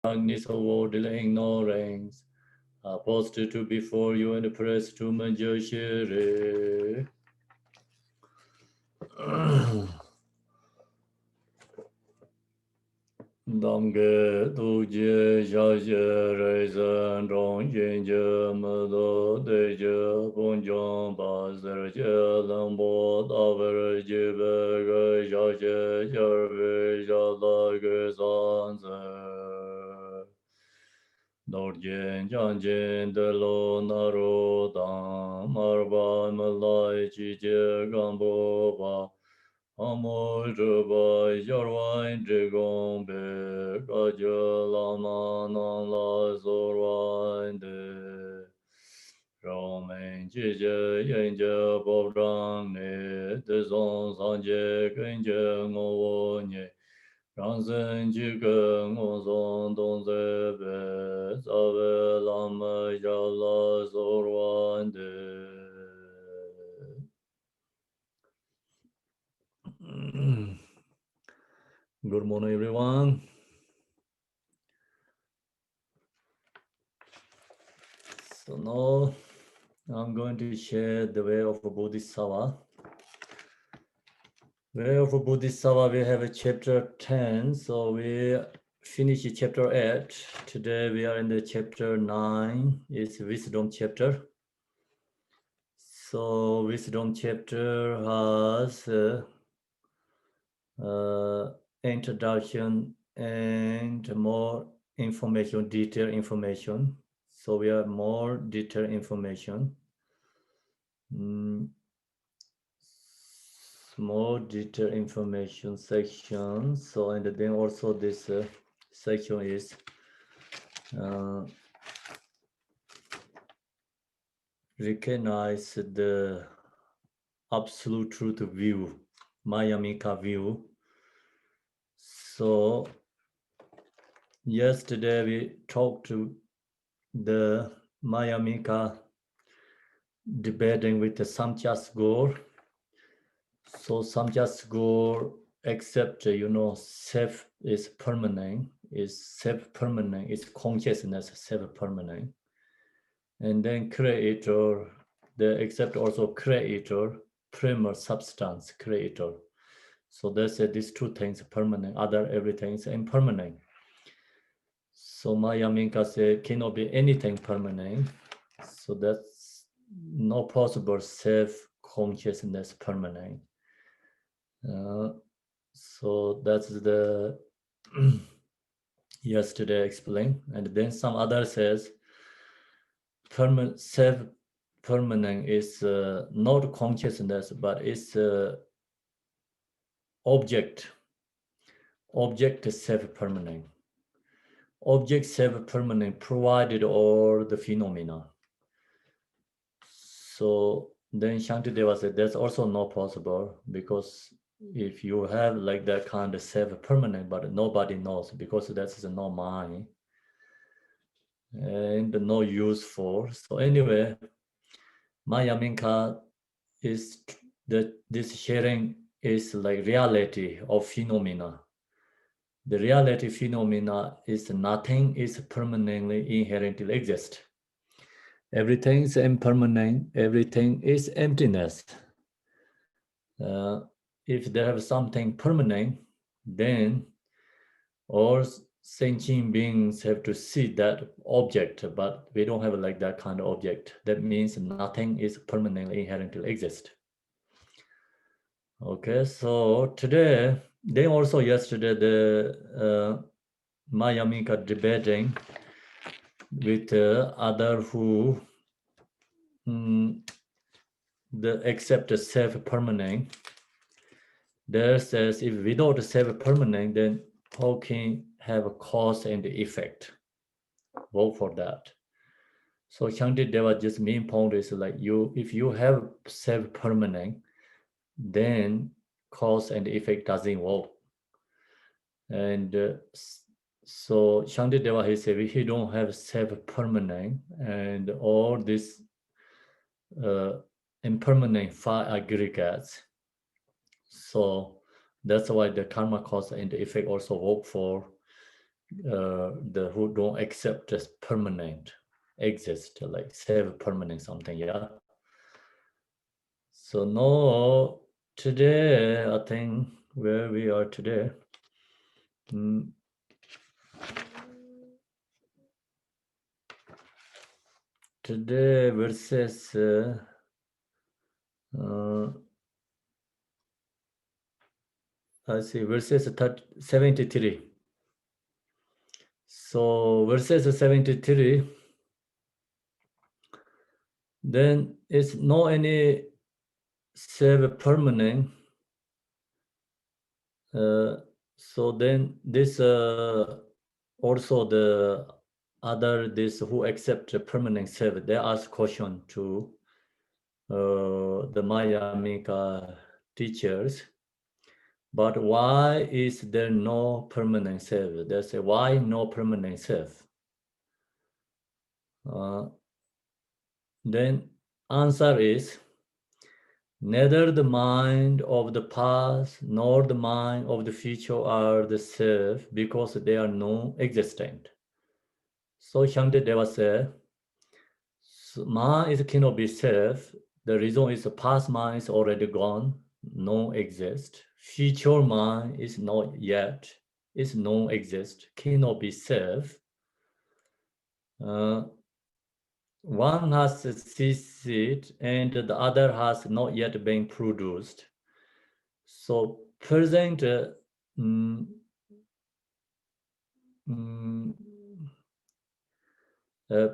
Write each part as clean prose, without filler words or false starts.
darkness of worldly ignorance are posted to before you and press to majority. Damge tuje shaje reizan rong yin je mado de je bonjon bazar je lambo davar je bege shaje jarve jala ge sanze Dorjen janjen de lo naro dam marba malai chi je gambo ba Amo Rubai Jarwain Drigombe Gajulama Nala Zorwain De Romain Jije Yenje Bobrang Ne De Zon Sanje Genje Ngo Nye Rangzen Jige Ngo Zon Don Zebe Zave Lama Jala Zorwain De Good morning, everyone. So now I'm going to share the way of Bodhisattva. Way of Bodhisattva, we have a chapter 10. So we finished chapter 8. Today we are in the chapter 9. It's wisdom chapter. So wisdom chapter has introduction and more information, detailed information. So we have more detailed information. More detailed information section. So and then also this section is recognize the absolute truth view, Mayamika view. So yesterday we talked to the Mayamika debating with the Samchas Gore. So Samchas Gore accept, self is permanent, is self-permanent, is consciousness self-permanent. And then creator, they accept also creator, primal substance creator. So they say these two things permanent, other everything is impermanent. So Mayamika said cannot be anything permanent. So that's no possible self-consciousness permanent. So that's the yesterday explained. And then some other says self-permanent is not consciousness, but it's object self-permanent. Object self-permanent provided all the phenomena. So then Shantideva said that's also not possible, because if you have like that kind of self-permanent, but nobody knows, because that's no mind and no use for. So anyway, Mayaminka is that this sharing is like reality of phenomena. The reality phenomena is nothing is permanently inherently exist. Everything is impermanent, everything is emptiness. If there have something permanent, then all sentient beings have to see that object, but we don't have like that kind of object. That means nothing is permanently inherently exist. Okay, so today, then also yesterday, the Mayamika debating with other who the accept self-permanent. There says if without self-permanent, then how can have a cause and effect? Vote for that. So Shantideva just main point is like if you have self-permanent, then cause and effect doesn't work. And so Shantideva, he said he don't have self-permanent, and all this impermanent five aggregates. So that's why the karma cause and effect also work for the who don't accept as permanent exist, like self-permanent something, yeah. So now, today, I think where we are today, today verses I see verses 73. So verses 73, then it's not any self-permanent. So then this also the other this who accept the permanent self, they ask question to the Mayamika teachers. But why is there no permanent self? They say, why no permanent self? Then answer is, neither the mind of the past nor the mind of the future are the self because they are non-existent. So Shantideva said, mind is cannot be self. The reason is the past mind is already gone, non-exist. Future mind is not yet, is non-exist, cannot be self. One has ceased and the other has not yet been produced. So present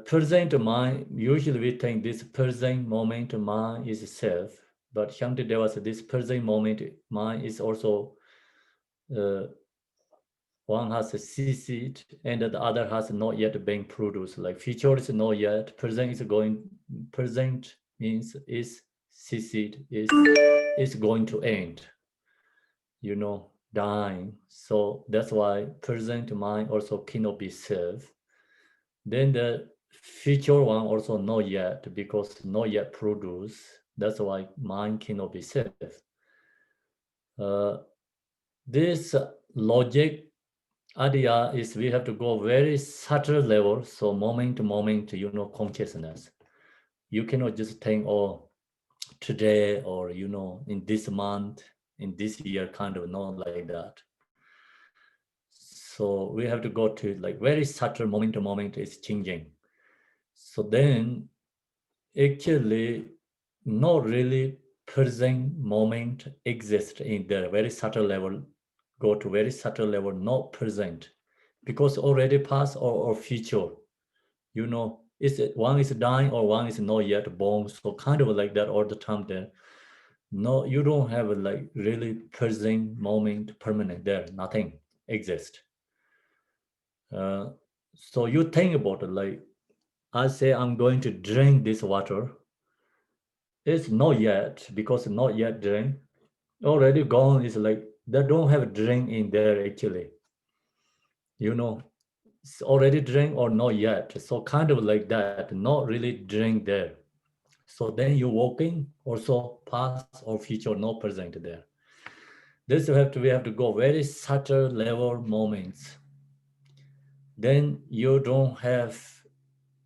present mind, usually we think this present moment mind is self, but Shantideva said this present moment mind is also one has ceased and the other has not yet been produced. Like future is not yet, present is going, present means is ceased, is going to end, you know, dying. So that's why present mind also cannot be self. Then the future one also not yet, because not yet produced. That's why mind cannot be self. This logic idea is we have to go very subtle level. So moment to moment, you know, consciousness. You cannot just think, oh, today or, you know, in this month, in this year, kind of not like that. So we have to go to like very subtle moment to moment is changing. So then actually not really present moment exists in the very subtle level, go to very subtle level, not present, because already past or future, you know, is it one is dying or one is not yet born, so kind of like that all the time there. No, you don't have a like really present moment permanent there, nothing exists. So you think about it, like I say I'm going to drink this water. It's not yet, because not yet drink. Already gone is like, they don't have drink in there actually. You know, it's already drink or not yet. So kind of like that, not really drink there. So then you're walking, also past or future, no present there. This we have to go very subtle level moments. Then you don't have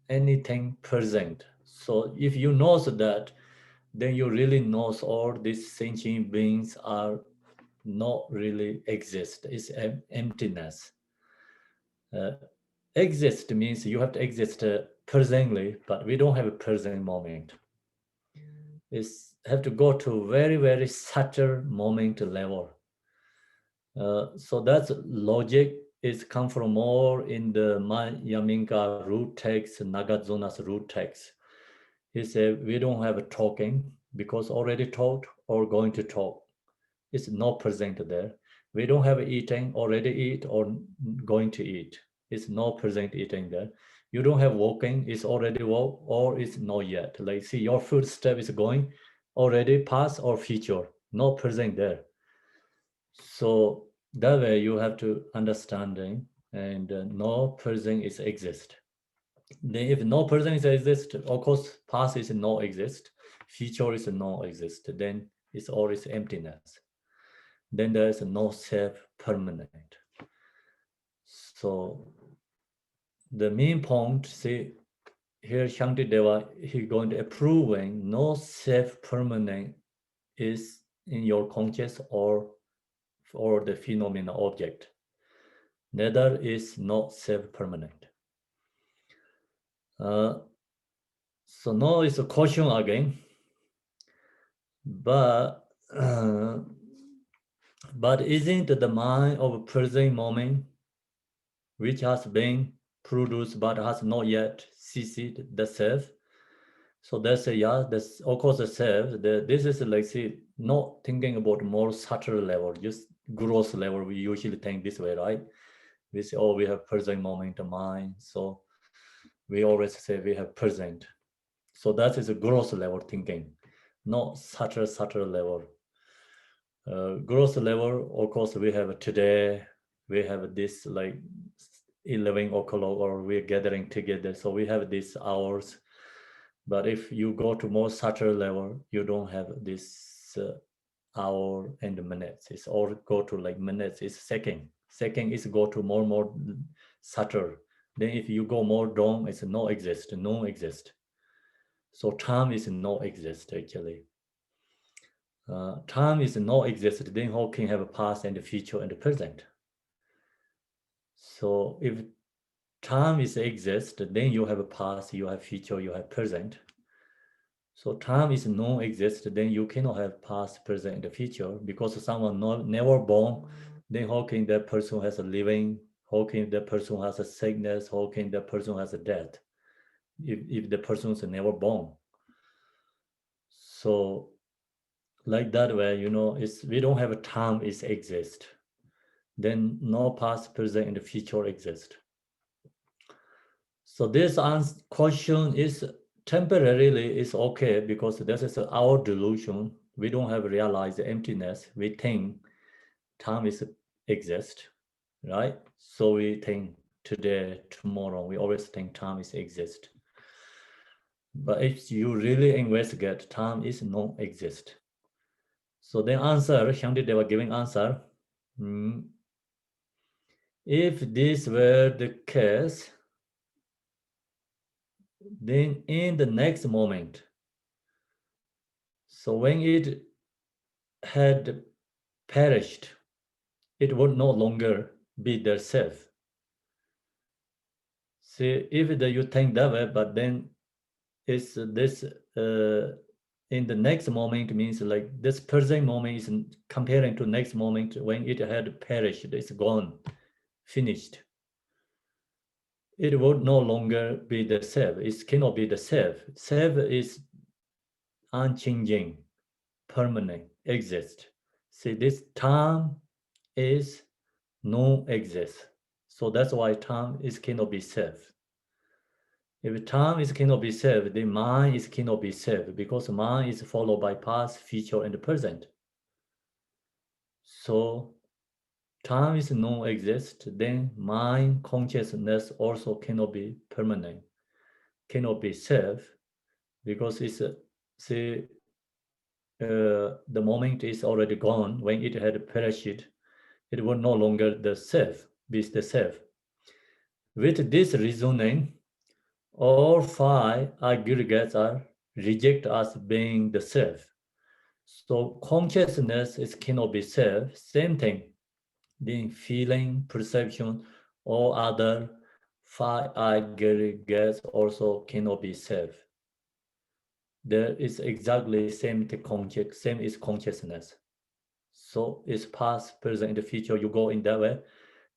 anything present. So if you know that, then you really knows all these sentient beings are not really exist. It's emptiness. Exist means you have to exist presently, but we don't have a present moment. It's have to go to very, very subtle moment level. So that's logic is come from more in the Yaminka root text, Nagarjuna's root text. He said, we don't have a talking because already talked or going to talk. It's not present there. We don't have eating, already eat or going to eat. It's not present eating there. You don't have walking, it's already walk or it's not yet. Like see your footstep is going already past or future, not present there. So that way you have to understanding and no present is exist. Then if no present is exist, of course past is no exist, future is no exist, then it's always emptiness. Then there is no self permanent. So the main point, see, here Shantideva, he going to approving no self-permanent is in your conscious or the phenomena object. Neither is not self-permanent. So now it's a question again, but isn't the mind of present moment, which has been produced but has not yet ceased, the self? So that's a yeah, that's of course the self. This is like, see, not thinking about more subtle level, just gross level. We usually think this way, right? We say, oh, we have present moment mind. So we always say we have present. So that is a gross level thinking, not subtle level. Gross level, of course, we have today, we have this like 11 o'clock, or we're gathering together. So we have these hours. But if you go to more subtle level, you don't have this hour and minutes. It's all go to like minutes. It's second. Second is go to more subtle. Then if you go more down, it's no exist. So time is no exist actually. Time is no exist. Then how can you have a past and a future and a present? So if time is exist, then you have a past, you have future, you have present. So time is non-exist, then you cannot have past, present, and future, because someone never born, then how can that person has a living? How can that person has a sickness? How can that person has a death? If the person is never born. So like that way, it's we don't have a time is exist. Then no past, present, and future exist. So this question is temporarily is okay, because this is our delusion. We don't have realized emptiness. We think time is exist, right? So we think today, tomorrow, we always think time is exist. But if you really investigate, time is not exist. So the answer, Shantideva giving answer, if this were the case, then in the next moment, so when it had perished, it would no longer be their self. See, if you think that way, but then it's this in the next moment means like this present moment is comparing to next moment when it had perished, it's gone, finished. It would no longer be the self. It cannot be the self. Self is unchanging, permanent, exist. See, this time is non-exist. So that's why time is cannot be self. If time is cannot be self, then mind is cannot be self, because mind is followed by past, future, and present. So time is non-exist, then mind consciousness also cannot be permanent, cannot be self, because it's the moment is already gone. When it had perished, it will no longer the self, be the self. With this reasoning, all five aggregates are reject as being the self. So consciousness is cannot be self. Same thing. Then feeling, perception, or other five aggregates also cannot be self. There is exactly same is consciousness. So it's past, present, and the future. You go in that way,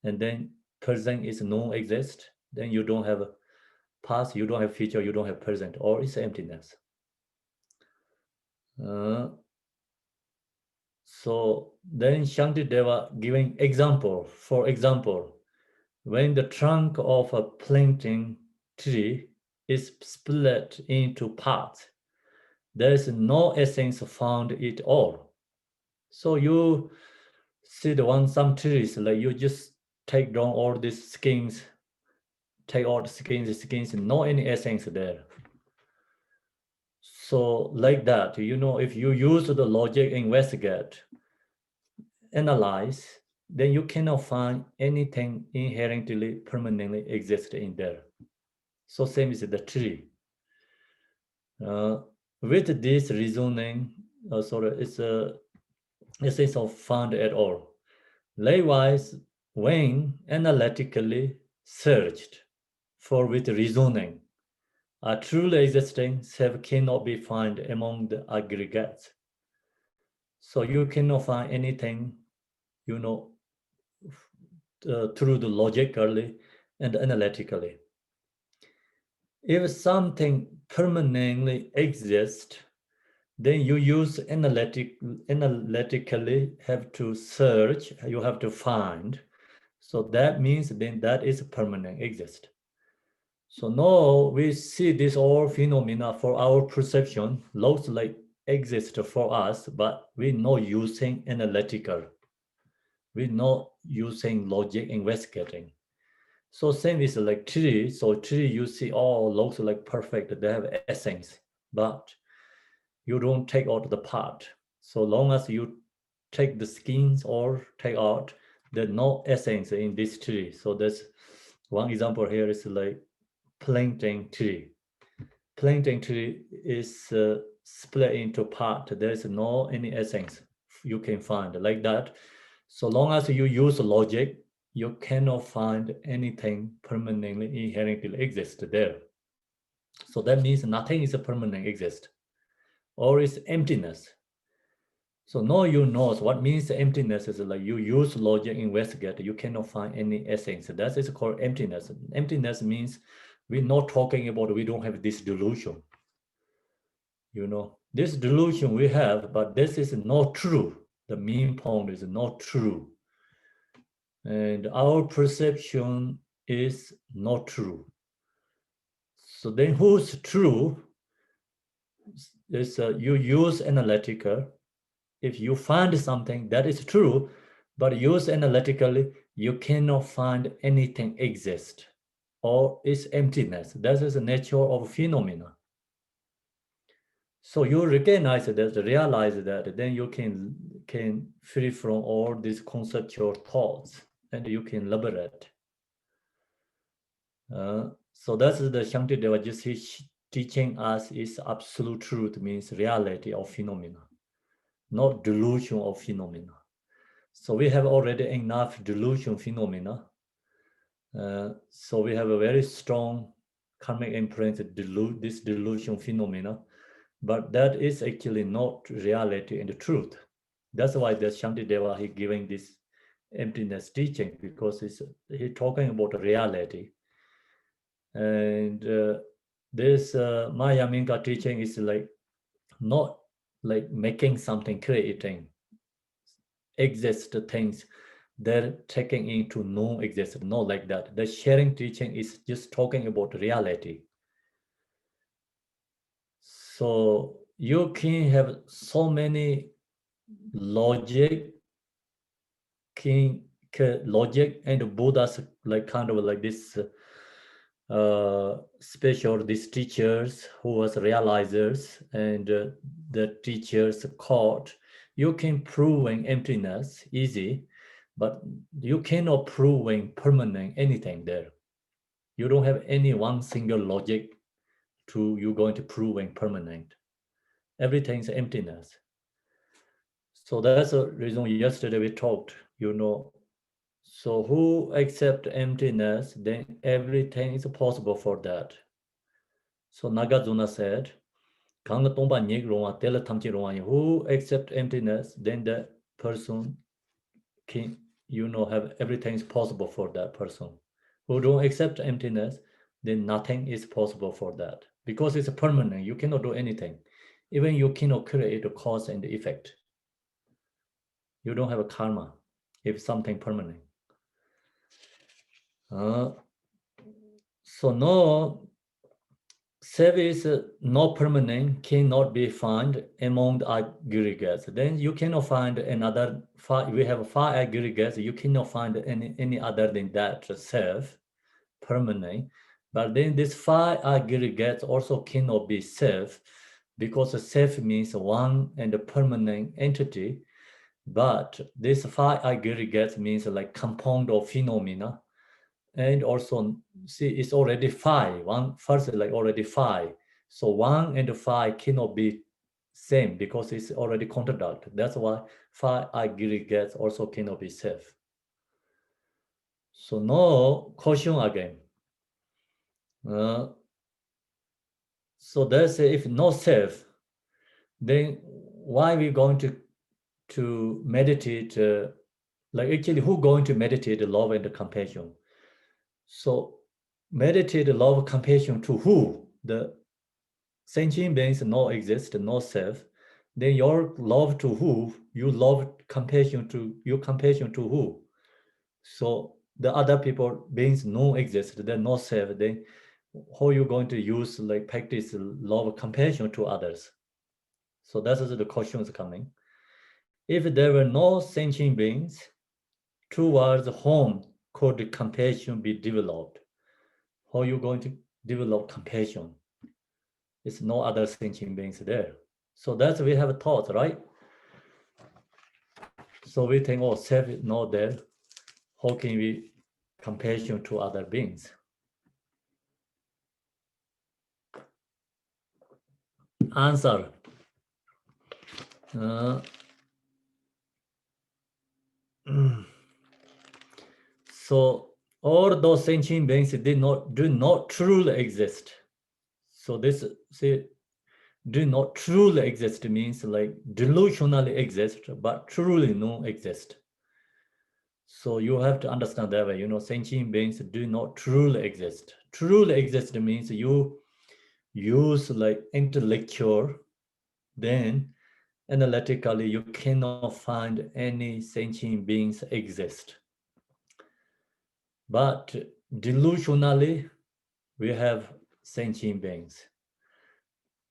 and then present is non-exist. Then you don't have past, you don't have future, you don't have present, or it's emptiness. So then Shantideva giving example. For example, when the trunk of a plantain tree is split into parts, there is no essence found at all. So you see some trees, like you just take down all these skins, take all the skins, no any essence there. So like that, if you use the logic, investigate, analyze, then you cannot find anything inherently permanently exist in there. So same is the tree. With this reasoning, it's a essence of found at all. Likewise, when analytically searched for with reasoning, a truly existing self cannot be found among the aggregates. So you cannot find anything, through the logically and analytically. If something permanently exists, then you use analytically have to search, you have to find. So that means then that is permanent exist. So now we see this all phenomena for our perception looks like exist for us, but we're not using analytical. We're not using logic investigating. So same is like tree. So tree you see all looks like perfect. They have essence, but you don't take out the part. So long as you take the skins or take out, there's no essence in this tree. So that's one example here is like plantain tree. Plantain tree is split into part. There's no any essence you can find like that. So long as you use logic, you cannot find anything permanently inherently exist there. So that means nothing is a permanent exist, or is emptiness. So now you know what means emptiness is like you use logic, investigate, you cannot find any essence. That is called emptiness. Emptiness means we're not talking about we don't have this delusion. This delusion we have, but this is not true. The main point is not true. And our perception is not true. So then who's true? Is you use analytical. If you find something that is true, but use analytically, you cannot find anything exist or is emptiness. That is the nature of phenomena. So you recognize that, realize that, then you can free from all these conceptual thoughts and you can liberate. So that's the Shantideva just teaching us is absolute truth, means reality of phenomena, not delusion of phenomena. So we have already enough delusion phenomena. So we have a very strong karmic imprint, this delusion phenomena, but that is actually not reality and the truth. That's why the Shantideva, he giving this emptiness teaching, because he talking about reality. And this Maya Minka teaching is like not like making something, creating exist things they're taking into non-exist, not like that. The sharing teaching is just talking about reality. So you can have so many logic and Buddha's like kind of like this special, these teachers who was realizers and the teachers caught. You can proving emptiness easy, but you cannot proving permanent anything there. You don't have any one single logic to you going to proving permanent. Everything's emptiness. So that's the reason yesterday we talked, So who accept emptiness, then everything is possible for that. So Nagarjuna said, who accept emptiness, then the person can, have everything is possible for that person. Who don't accept emptiness, then nothing is possible for that. Because it's permanent, you cannot do anything. Even you cannot create a cause and effect. You don't have a karma if something permanent. So no, self is not permanent, cannot be found among the aggregates. Then you cannot find another. We have 5 aggregates. You cannot find any other than that self permanent. But then these 5 aggregates also cannot be self, because self means one and a permanent entity. But this 5 aggregates means like compound of phenomena. And also, see, it's already 5. One first, like already 5. So 1 and 5 cannot be same because it's already contradict. That's why 5 aggregates also cannot be self. So no question again. So that's if no self, then why we going to meditate? Like actually, who going to meditate love and compassion? So meditate love compassion to who? The sentient beings no exist, no self. Then your love to who? You love compassion to your compassion to who? So the other people beings no exist, they're no self. Then how you going to use like practice love compassion to others? So that is the question is coming. If there were no sentient beings, towards whom could compassion be developed? How you going to develop compassion? It's no other sentient beings there. So that's we have thought, right? So we think, oh, self is not there. How can we compassion to other beings? Answer. So all those sentient beings do not truly exist. So this see, do not truly exist means like delusionally exist, but truly no exist. So you have to understand that way. Sentient beings do not truly exist. Truly exist means you use like intellectual, then analytically you cannot find any sentient beings exist. But delusionally, we have sentient beings.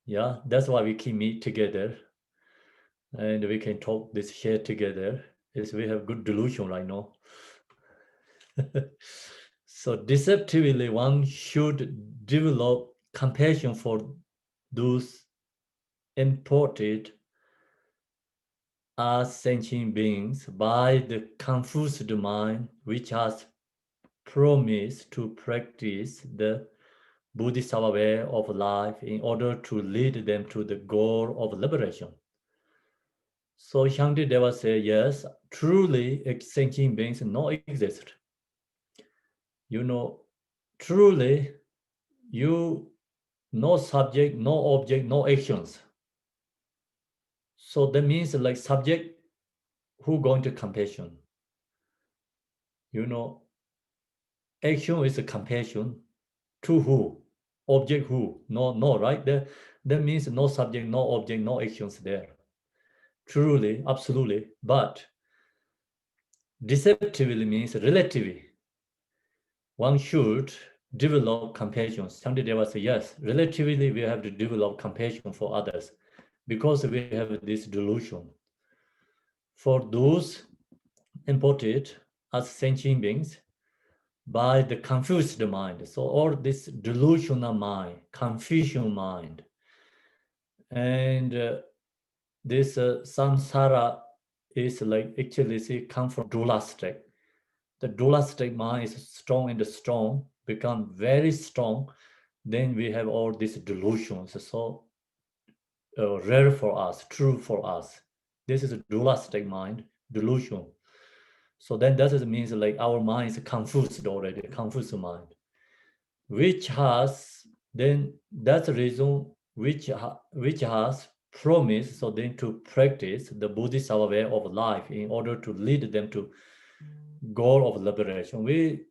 Yeah, that's why we can meet together and we can talk this share together. Is we have good delusion right now. So deceptively, one should develop compassion for those imported as sentient beings by the confused mind, which has promised to practice the Bodhisattva way of life in order to lead them to the goal of liberation. So Shantideva said, yes, truly sentient beings no exist. Truly, no subject, no object, no actions. So that means like subject, who going to compassion? Action is a compassion to who? Object who? No, right? That means no subject, no object, no actions there. Truly, absolutely, but deceptively means relatively. One should develop compassion. Shantideva says, yes, relatively we have to develop compassion for others because we have this delusion. For those imported as sentient beings by the confused mind. So all this delusional mind, confusion mind, and this samsara is like actually come from dualistic. The dualistic mind is strong and strong, become very strong. Then we have all these delusions. So rare for us, true for us. This is a dualistic mind, delusion. So then that means like our mind is confused already, confused mind, which has then that's the reason which has promised so then to practice the Bodhisattva way of life in order to lead them to goal of liberation. We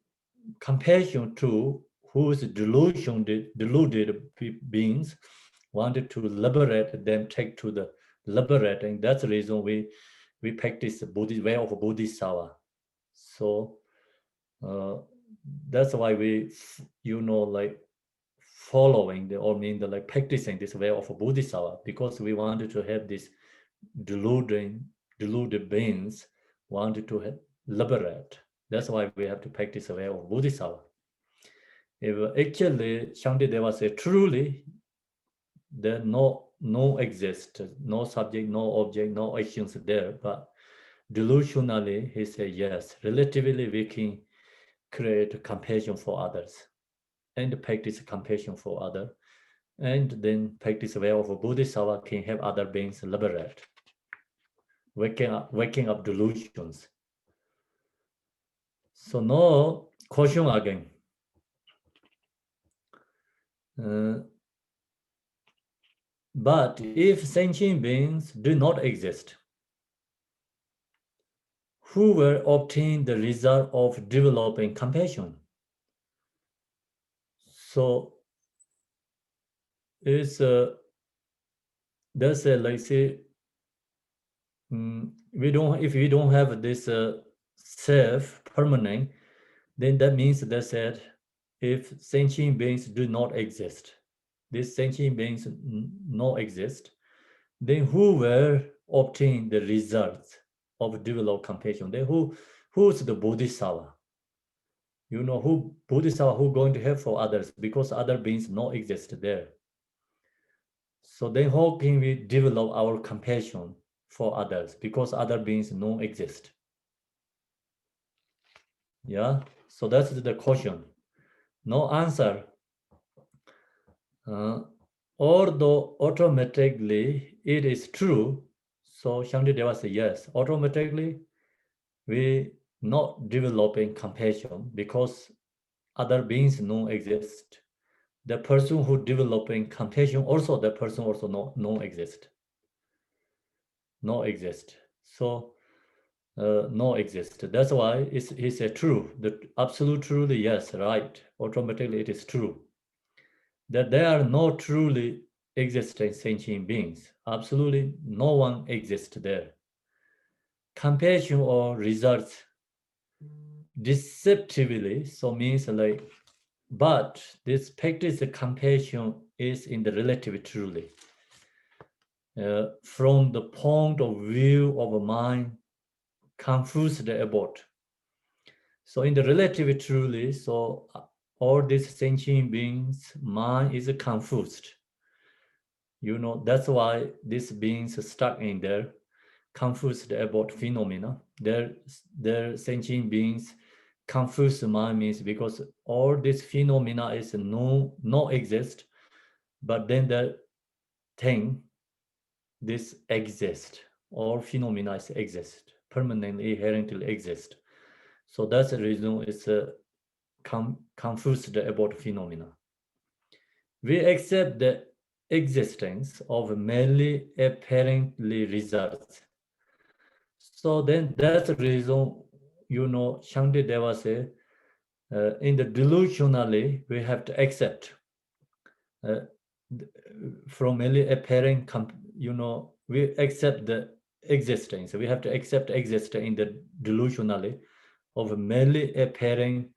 compassion to whose deluded beings wanted to liberate them, take to the liberating. That's the reason we practice the way of Bodhisattva. So that's why we, like following like practicing this way of Bodhisattva, because we wanted to have this deluded beings wanted to liberate. That's why we have to practice the way of Bodhisattva. If actually Shantideva said truly, there no exist, no subject, no object, no actions there, but delusionally, he said yes. Relatively, we can create compassion for others and practice compassion for others. And then practice way of Bodhisattva can help other beings liberate, waking up delusions. So no question again. But if sentient beings do not exist, who will obtain the result of developing compassion? So it's there's a like say if we don't have this self permanent, then that means that if sentient beings do not exist, these sentient beings not exist, then who will obtain the results of develop compassion? Then who's the Bodhisattva? You know who Bodhisattva who going to help for others because other beings not exist there. So then how can we develop our compassion for others because other beings don't exist? Yeah, so that's the question. No answer. Although automatically it is true, so Shantideva says yes, automatically we not developing compassion because other beings don't exist. The person who developing compassion also the person also no exist. No exist. So no exist. That's why he said true. The absolute truly yes, right. Automatically it is true. That there are no truly existing sentient beings. Absolutely no one exists there. Compassion or results deceptively, so means like, but this practice of compassion is in the relative truly. From the point of view of a mind confused about. So in the relative truly, so all these sentient beings, mind is confused. You know, that's why these beings stuck in there, confused about phenomena. Their sentient beings confused mind means because all this phenomena is no exist, but then the thing, this exist, all phenomena is exist, permanently, inherently exist. So that's the reason it's confused about phenomena. We accept the existence of merely apparently results. So then that's the reason, you know, Shantideva say, in the delusionally, we have to accept from merely apparent, you know, we accept the existence. We have to accept existence in the delusionally of merely apparent.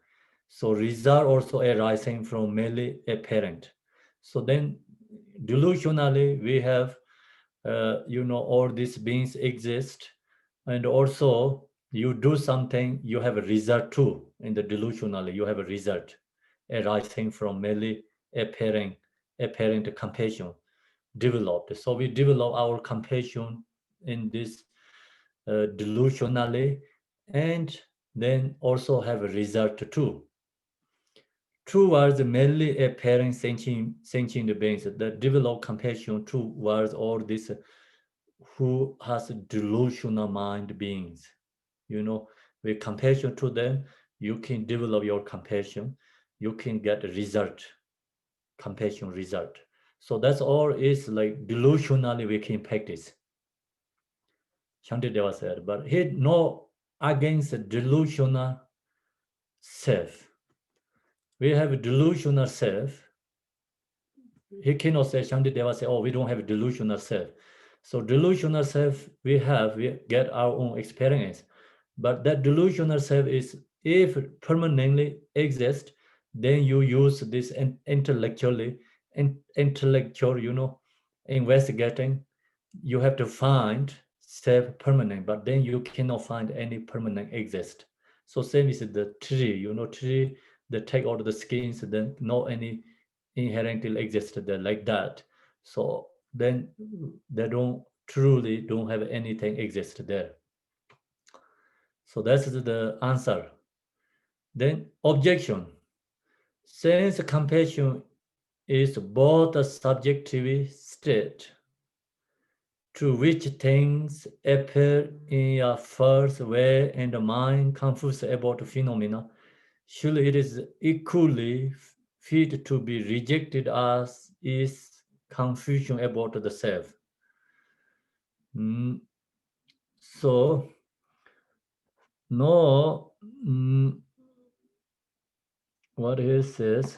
So result also arising from merely apparent. So then delusionally we have, you know, all these beings exist, and also you do something, you have a result too. In the delusionally, you have a result arising from merely apparent compassion developed. So we develop our compassion in this delusionally, and then also have a result too. Towards merely apparent sentient beings that develop compassion towards all this who has delusional mind beings. You know, with compassion to them, you can develop your compassion, you can get a result, compassion result. So that's all is like delusionally we can practice. Shantideva said, but he no against delusional self. We have a delusional self. He cannot say, Shantideva say, oh, we don't have a delusional self. So delusional self we get our own experience. But that delusional self is, if permanently exists, then you use this intellectual, you know, investigating. You have to find self-permanent, but then you cannot find any permanent exist. So same is the tree, you know, tree that take out the skins, then no any inherently exist there like that. So then they don't have anything exist there. So that's the answer. Then objection. Since compassion is both a subjective state to which things appear in a first way and the mind confused about phenomena, surely it is equally fit to be rejected as is confusion about the self. So, no, what he says,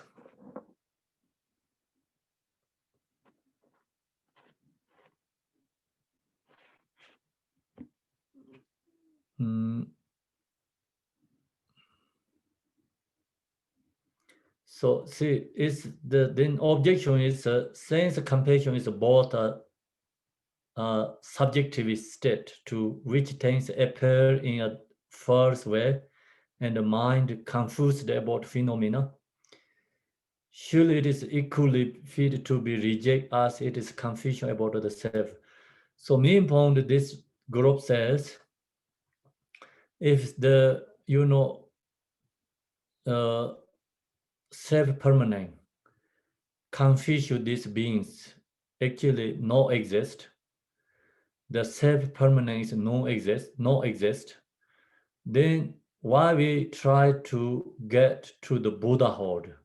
so see, it's then objection is since compassion is both a subjective state to which things appear in a first way and the mind confused about phenomena, surely it is equally fit to be rejected as it is confusion about the self. So main point this group says, if the self-permanent confusion these beings actually no exist, the self-permanent is no exist, then why we try to get to the Buddhahood?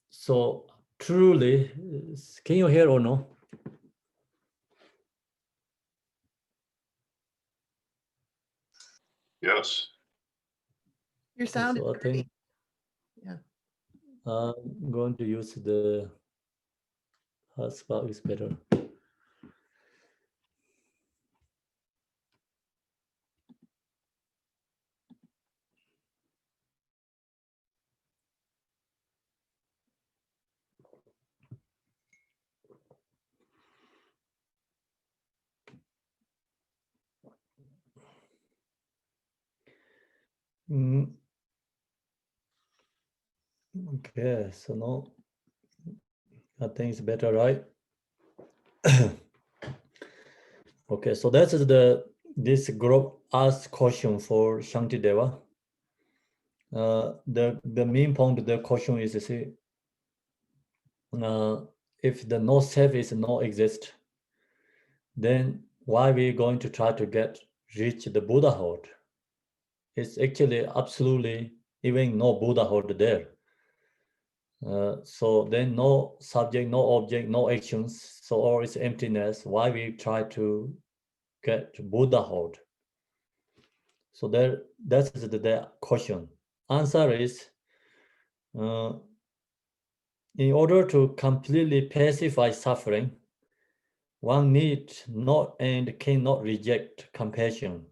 So truly, can you hear or no? Yes. Your sound So is I great. think Yeah. I'm going to use the hotspot is better. Okay, so now I think it's better, right? Okay, so that's this group asked question for Shantideva. The main point of the question is, see, if the no self is no exist, then why we going to try to reach the Buddhahood? It's actually absolutely even no Buddhahood there. So then no subject, no object, no actions, so all is emptiness. Why we try to get Buddhahood? So that's the question. Answer is, in order to completely pacify suffering, one needs not and cannot reject compassion.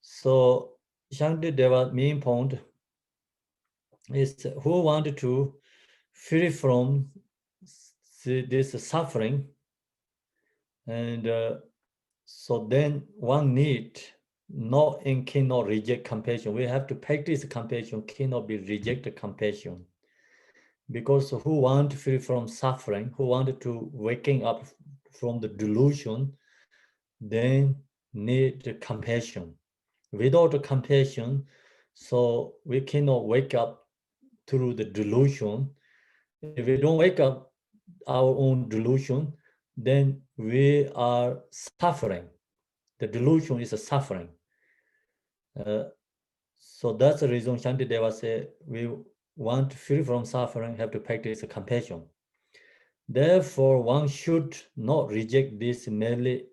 So Shantideva main point is who want to free from this suffering, and so then one need not and cannot reject compassion. We have to practice compassion, cannot be rejected compassion. Because who want to free from suffering, who want to waking up from the delusion, then need compassion. Without compassion, so we cannot wake up through the delusion. If we don't wake up our own delusion, then we are suffering. The delusion is a suffering. So that's the reason Shantideva said we want to free from suffering, have to practice compassion. Therefore, one should not reject this merely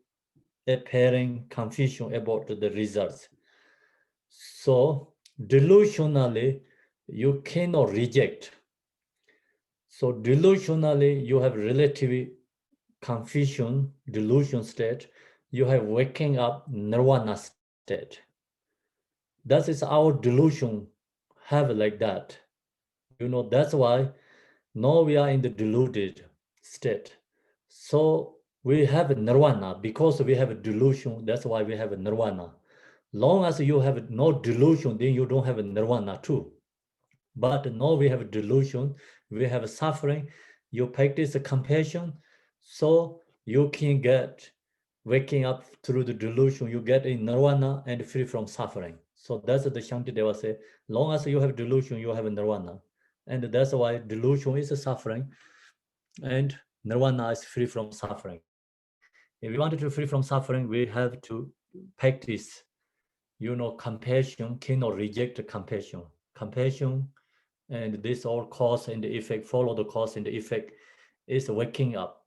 appearing confusion about the results. So delusionally, you cannot reject. So delusionally, you have relative confusion, delusion state. You have waking up nirvana state. That is our delusion have like that. That's why now we are in the deluded state. So we have nirvana because we have a delusion. That's why we have a nirvana. Long as you have no delusion, then you don't have a nirvana too. But now we have a delusion, we have a suffering. You practice compassion, so you can get waking up through the delusion, you get in nirvana and free from suffering. So that's the Shantideva say, long as you have delusion, you have nirvana. And that's why delusion is a suffering and nirvana is free from suffering. If we wanted to free from suffering, we have to practice, compassion, cannot reject compassion. Compassion and this all cause and effect, follow the cause and the effect is waking up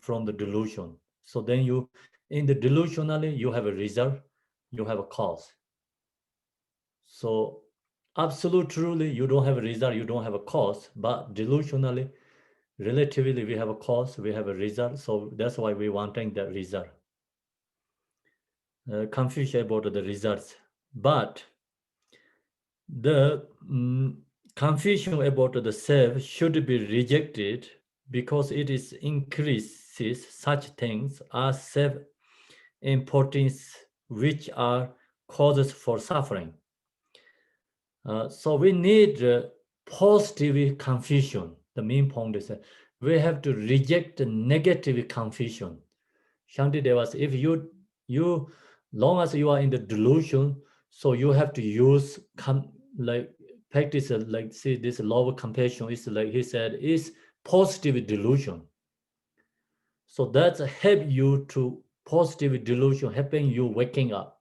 from the delusion. So then you, in the delusionally, you have a result, you have a cause. So absolute truly, you don't have a result, you don't have a cause, but delusionally, relatively, we have a cause, we have a result. So that's why we wanting the result. Confusion about the results, but the confusion about the self should be rejected because it is increases such things as self-importance, which are causes for suffering. So we need positive confusion. The main point is we have to reject the negative confusion. Shantideva says, if you long as you are in the delusion, so you have to use practice see this law of compassion is like he said is positive delusion. So that's help you to positive delusion, helping you waking up.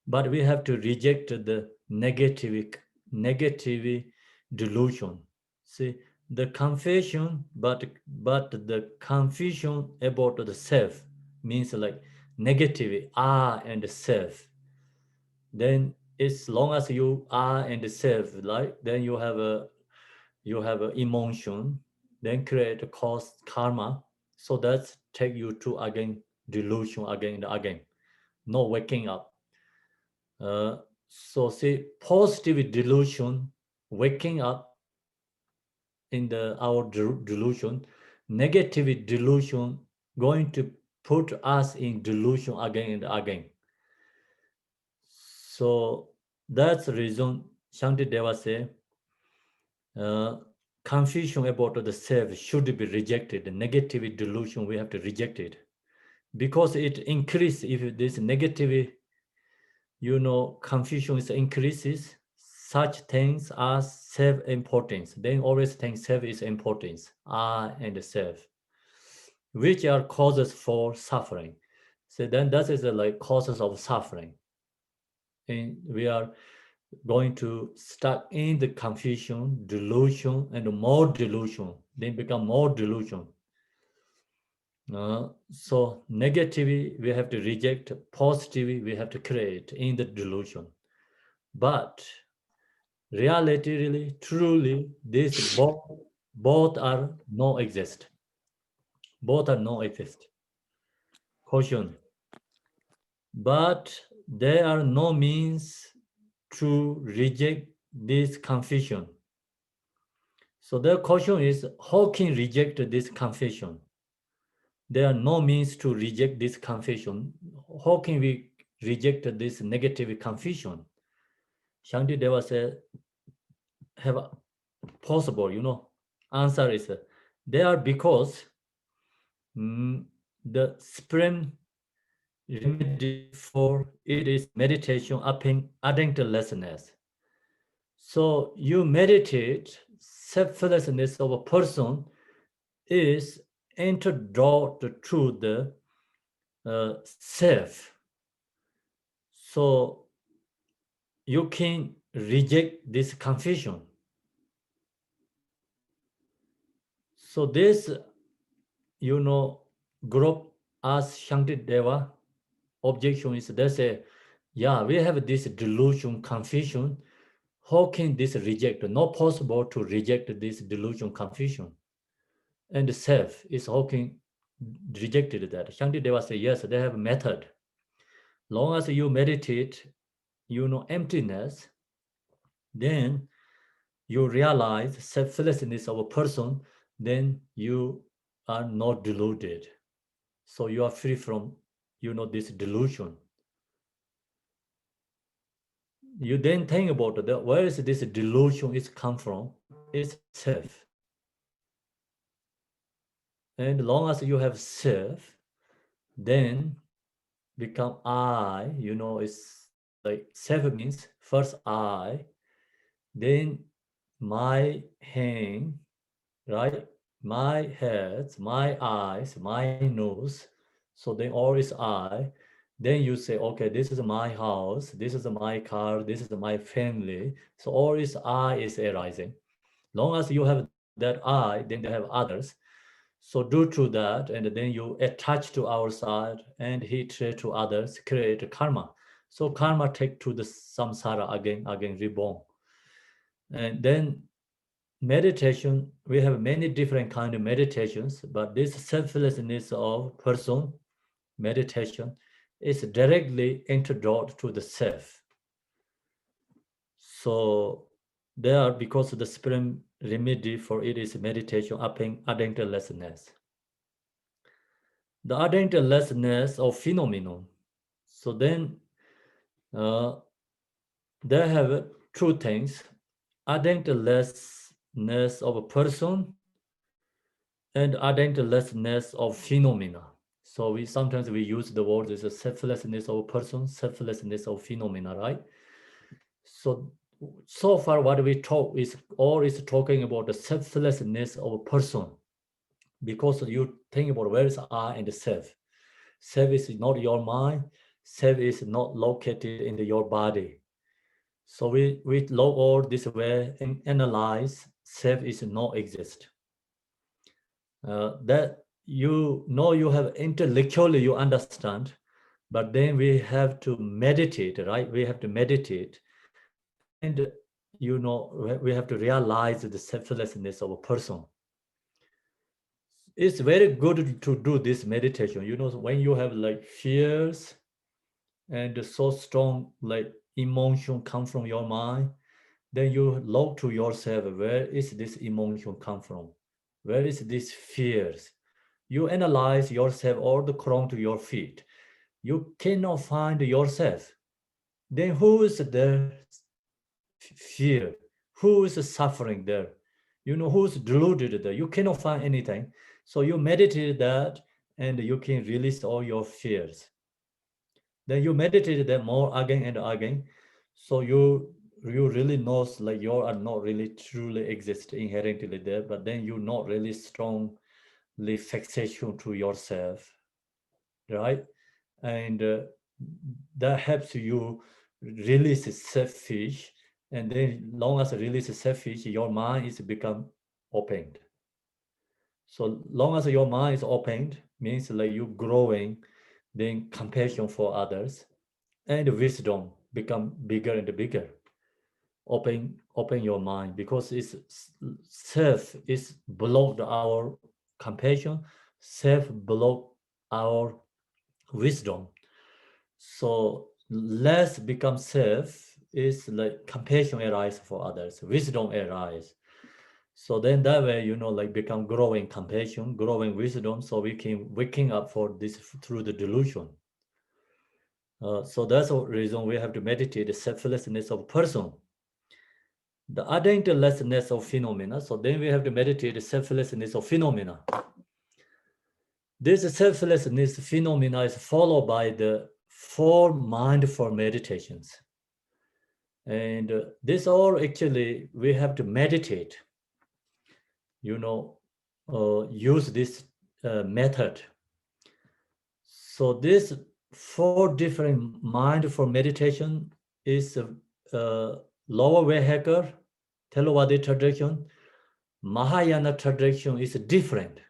But we have to reject the negative delusion. See the confusion, but the confusion about the self means like negative I and self. Then as long as you are and self, like then you have a emotion, then create a cause karma. So that's take you to again delusion again and again, no waking up. So see positive delusion, waking up in our delusion, negative delusion going to put us in delusion again and again. So that's the reason Shantideva say confusion about the self should be rejected. The negative delusion we have to reject it because it increases. If this negative, confusion is increases, such things as self-importance. Then always think self is importance, I and self, which are causes for suffering. So then that is like causes of suffering. And we are going to stuck in the confusion, delusion, and more delusion. Then become more delusion. So negativity we have to reject, positivity we have to create in the delusion. But reality, really, truly, this both are no exist. Both are no exist. Caution. But there are no means to reject this confusion. So the question is, how can reject this confusion? There are no means to reject this confusion. How can we reject this negative confusion? Shantideva said, have a possible, answer is there because the supreme remedy for it is meditation upping addictlessness. So you meditate selflessness of a person is introduced to the self. So you can reject this confusion. So this, group as Shantideva objection is they say, yeah, we have this delusion, confusion. How can this reject? Not possible to reject this delusion, confusion. And the self is how can rejected that. Shantideva say, yes, they have a method. Long as you meditate, emptiness, then you realize selflessness of a person, then you are not deluded. So you are free from, this delusion. You then think about that. Where is this delusion is come from? It's self. And long as you have self, then become I, you know, it's like self means first I, then my hand, right? My head, my eyes, my nose. So then all is I. Then you say, okay, this is my house, this is my car, this is my family. So all is I is arising. Long as you have that I, then they have others. So due to that, and then you attach to our side and hatred to others, create karma. So karma take to the samsara again reborn. And then meditation, we have many different kind of meditations, but this selflessness of person meditation is directly introduced to the self. So there, because the supreme remedy for it is meditation upon attentiveness. The attentiveness of phenomenon. So then they have two things: attentiveness of a person and attentiveness of phenomena. So we sometimes we use the word as a selflessness of a person, selflessness of phenomena, right? So far what we talk is all is talking about the selflessness of a person, because you think about where is I and the self. Self is not your mind, self is not located in your body. So we look all this way and analyze self is not exist. That you know you have intellectually you understand, but then we have to meditate, right? We have to meditate, and you know we have to realize the selflessness of a person. It's very good to do this meditation. You know, when you have like fears and so strong like emotion come from your mind, then you look to yourself, where is this emotion come from? Where is this fears? You analyze yourself all the crawl to your feet. You cannot find yourself. Then who is there fear? Who is suffering there? You know, who's deluded there? You cannot find anything. So you meditate that and you can release all your fears. Then you meditate that more again and again. So you really knows like you are not really truly exist inherently there, but then you not really strongly fixation to yourself, right? And that helps you release selfish, and then long as release selfish, your mind is become opened. So long as your mind is opened, means like you growing, then compassion for others, and wisdom become bigger and bigger. Open your mind, because it's self is blocked our compassion, self block our wisdom. So less become self is like compassion arise for others, wisdom arise. So then that way, you know, like become growing compassion, growing wisdom, so we can waking up for this through the delusion. So that's the reason we have to meditate the selflessness of person, the attentiveness of phenomena. So then we have to meditate the selflessness of phenomena. This selflessness phenomena is followed by the 4 mindful meditations. And this all actually, we have to meditate, you know, use this method. So this 4 different mindful meditation is lower vehicle, Theravada tradition, Mahayana tradition is different.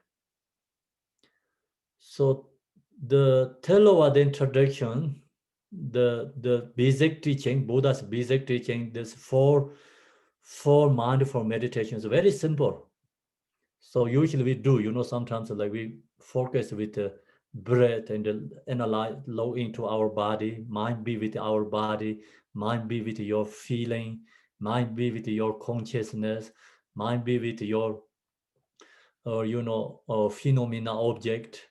So the Theravada tradition, the basic teaching, Buddha's basic teaching, this four mindful meditations, very simple. So usually we do, you know, sometimes like we focus with the breath and analyze low into our body, mind be with our body, mind be with your feeling, mind be with your consciousness, mind be with your, you know, phenomena object.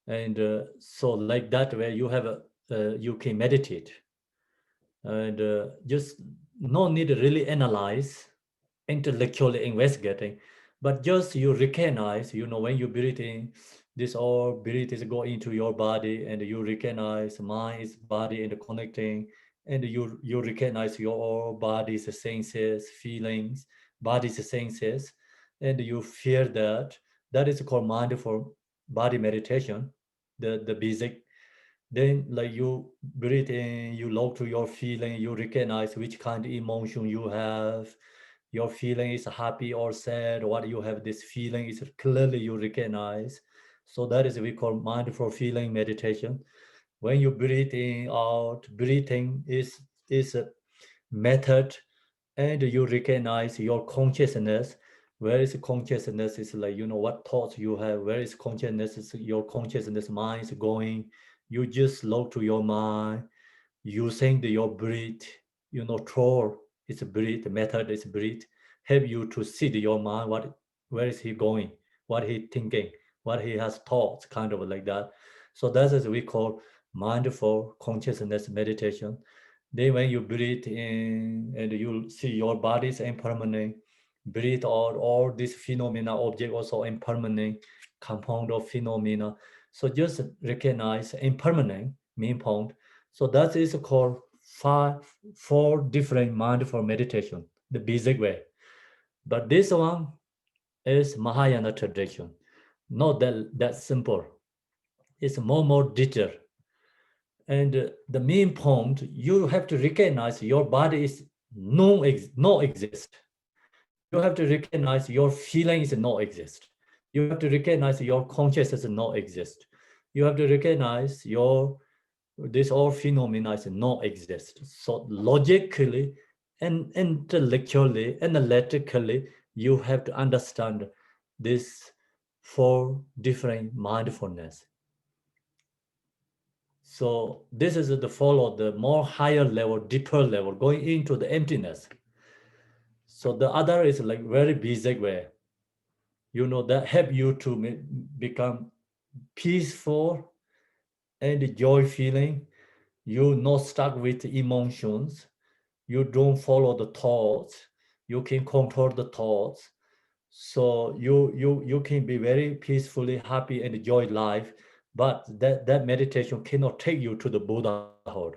And so like that way you have you can meditate, and just no need to really analyze, intellectually investigating, but just you recognize, you know, when you breathe in, this all breath is going into your body, and you recognize mind is body and connecting, and you recognize your body's senses, feelings, body's senses, and you feel that. That is called mindful body meditation, the basic. Then like you breathe in, you look to your feeling, you recognize which kind of emotion you have. Your feeling is happy or sad, what you have this feeling is clearly you recognize. So that is we call mindful feeling meditation. When you breathe in, out, breathing is a method, and you recognize your consciousness. Where is consciousness is like, what thoughts you have, where is consciousness, is your consciousness mind is going. You just look to your mind, using your breath, through its breath, method is breath, help you to see your mind, where is he going, what he thinking, what he has thoughts, kind of like that. So that is we call mindful consciousness meditation. Then when you breathe in and you see your body is impermanent, breathe out, all these phenomena, object also impermanent, compound of phenomena. So just recognize impermanent, main point. So that is called four different mindful meditation, the basic way. But this one is Mahayana tradition. Not that simple. It's more detailed. And the main point, you have to recognize your body is no exist. You have to recognize your feelings no exist. You have to recognize your consciousness no exist. You have to recognize this all phenomena is not exist. So logically and intellectually, analytically, you have to understand this four different mindfulness. So this is the follow the more higher level, deeper level, going into the emptiness. So the other is like very basic way, that help you to become peaceful and joy feeling. You not stuck with emotions. You don't follow the thoughts. You can control the thoughts. So you can be very peacefully happy and enjoy life. But that meditation cannot take you to the Buddhahood.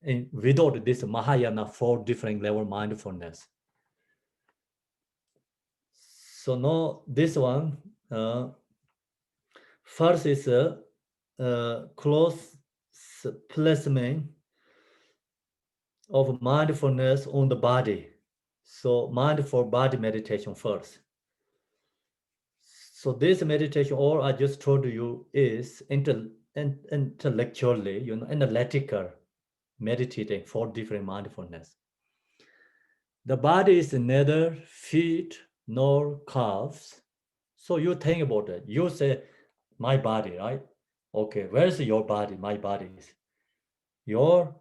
And without this Mahayana four different level mindfulness. So now this one, first is a close placement of mindfulness on the body. So mindful body meditation first. So this meditation, all I just told you is intellectually, analytical, meditating for different mindfulness. The body is neither feet nor calves. So you think about it. You say, my body, right? Okay, where's your body? My body is. Your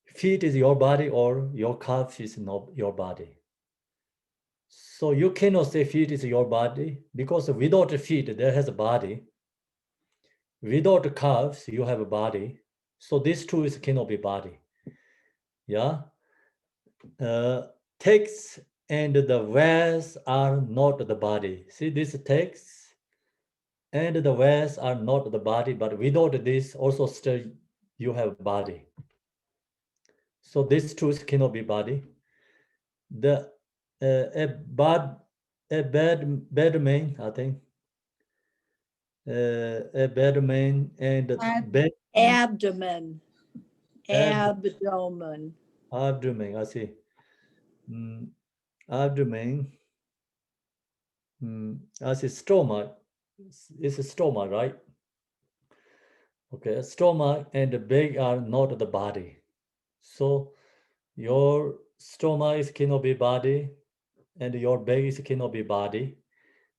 feet is your body or your calf is not your body. So you cannot say feet is your body because without feet, there has a body. Without calves, you have a body. So these two cannot be body. Yeah. Text and the vase are not the body. See this text and the vase are not the body, but without this also still you have body. So these two cannot be body. The a bad man, I think. A bad man and bed Abdomen. Abdomen. abdomen. I see. Abdomen. I see stomach. It's a stomach, right? Okay, stomach and the belly are not the body. So your stomach cannot be body, and your belly cannot be body,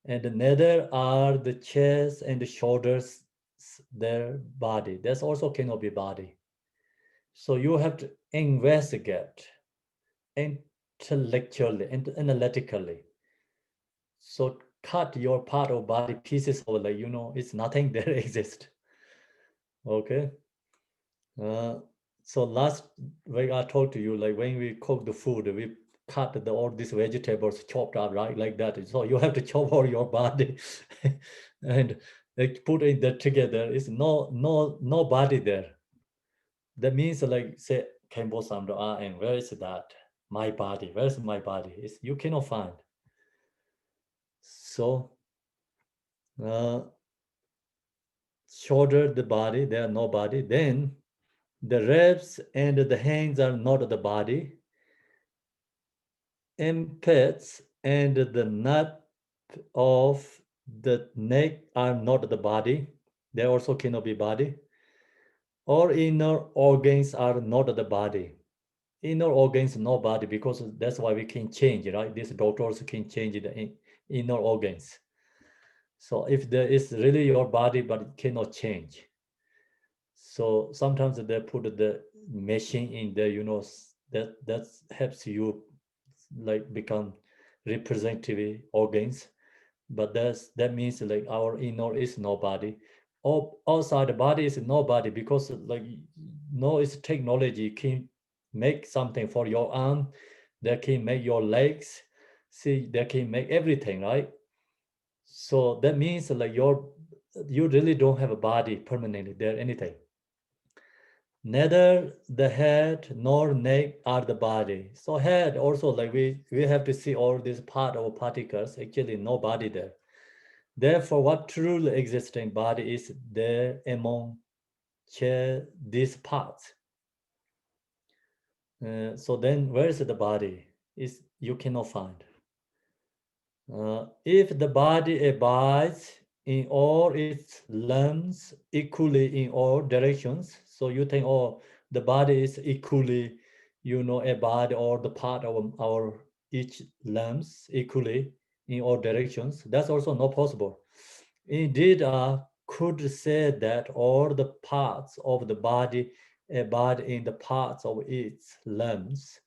and neither are the chest and the shoulders their body. That's also cannot be body. So you have to investigate intellectually and analytically. So cut your part of body pieces of like, it's nothing there exists. Okay. So last week I told to you, like when we cook the food, we cut all these vegetables chopped up, right? Like that. So you have to chop all your body. And like putting that together is no body there. That means like say Khenpo Samdup and where is that? My body. Where's my body? Is you cannot find. So shoulder the body, there are no body. Then the ribs and the hands are not the body. Armpits and the nut of the neck are not the body. They also cannot be body. Or inner organs are not the body. Inner organs, no body, because that's why we can change, right? These doctors can change the inner organs. So if there is really your body, but it cannot change. So sometimes they put the machine in there, that helps you like become representative organs. But that means like our inner is nobody. Or outside the body is nobody, because like no is technology can make something for your arm, they can make your legs, see, they can make everything, right? So that means like you really don't have a body permanently there, anything. Neither the head nor neck are the body. So head also, like we have to see all these part of particles, actually no body there. Therefore, what truly existing body is there among these parts. So then where is the body? Is you cannot find. If the body abides in all its limbs equally in all directions, so you think, oh, the body is equally, abide all the part of our each limbs equally in all directions. That's also not possible. Indeed, could say that all the parts of the body abide in the parts of its limbs,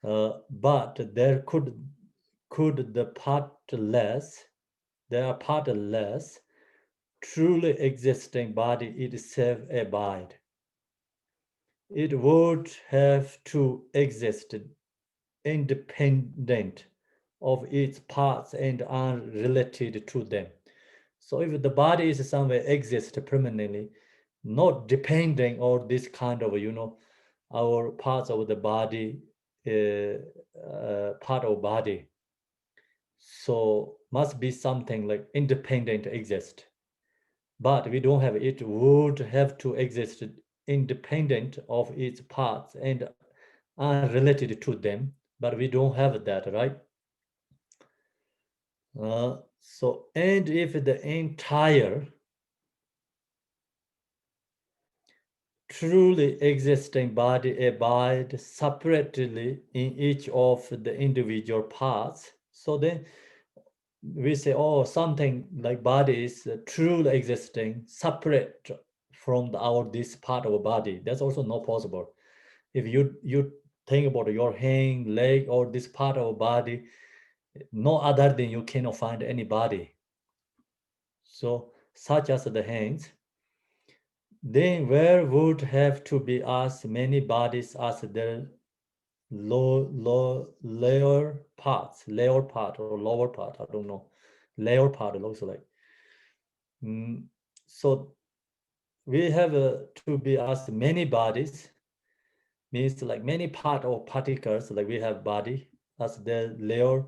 but there could the partless, there are partless, truly existing body itself abide. It would have to exist independent of its parts and unrelated to them. So if the body is somewhere exist permanently, not depending on this kind of, our parts of the body, part of body, so must be something like independent exist. But we don't have it, would have to exist independent of its parts and unrelated to them, but we don't have that, right? And if the entire truly existing body abide separately in each of the individual parts, so then we say, oh, something like body is truly existing separate from our this part of a body. That's also not possible. If you think about your hand, leg, or this part of a body, no other than you cannot find any body. So such as the hands, then where would have to be as many bodies as the layer part or lower part, I don't know. Layer part looks like. So we have to be as many bodies, means like many part or particles, like we have body as the layer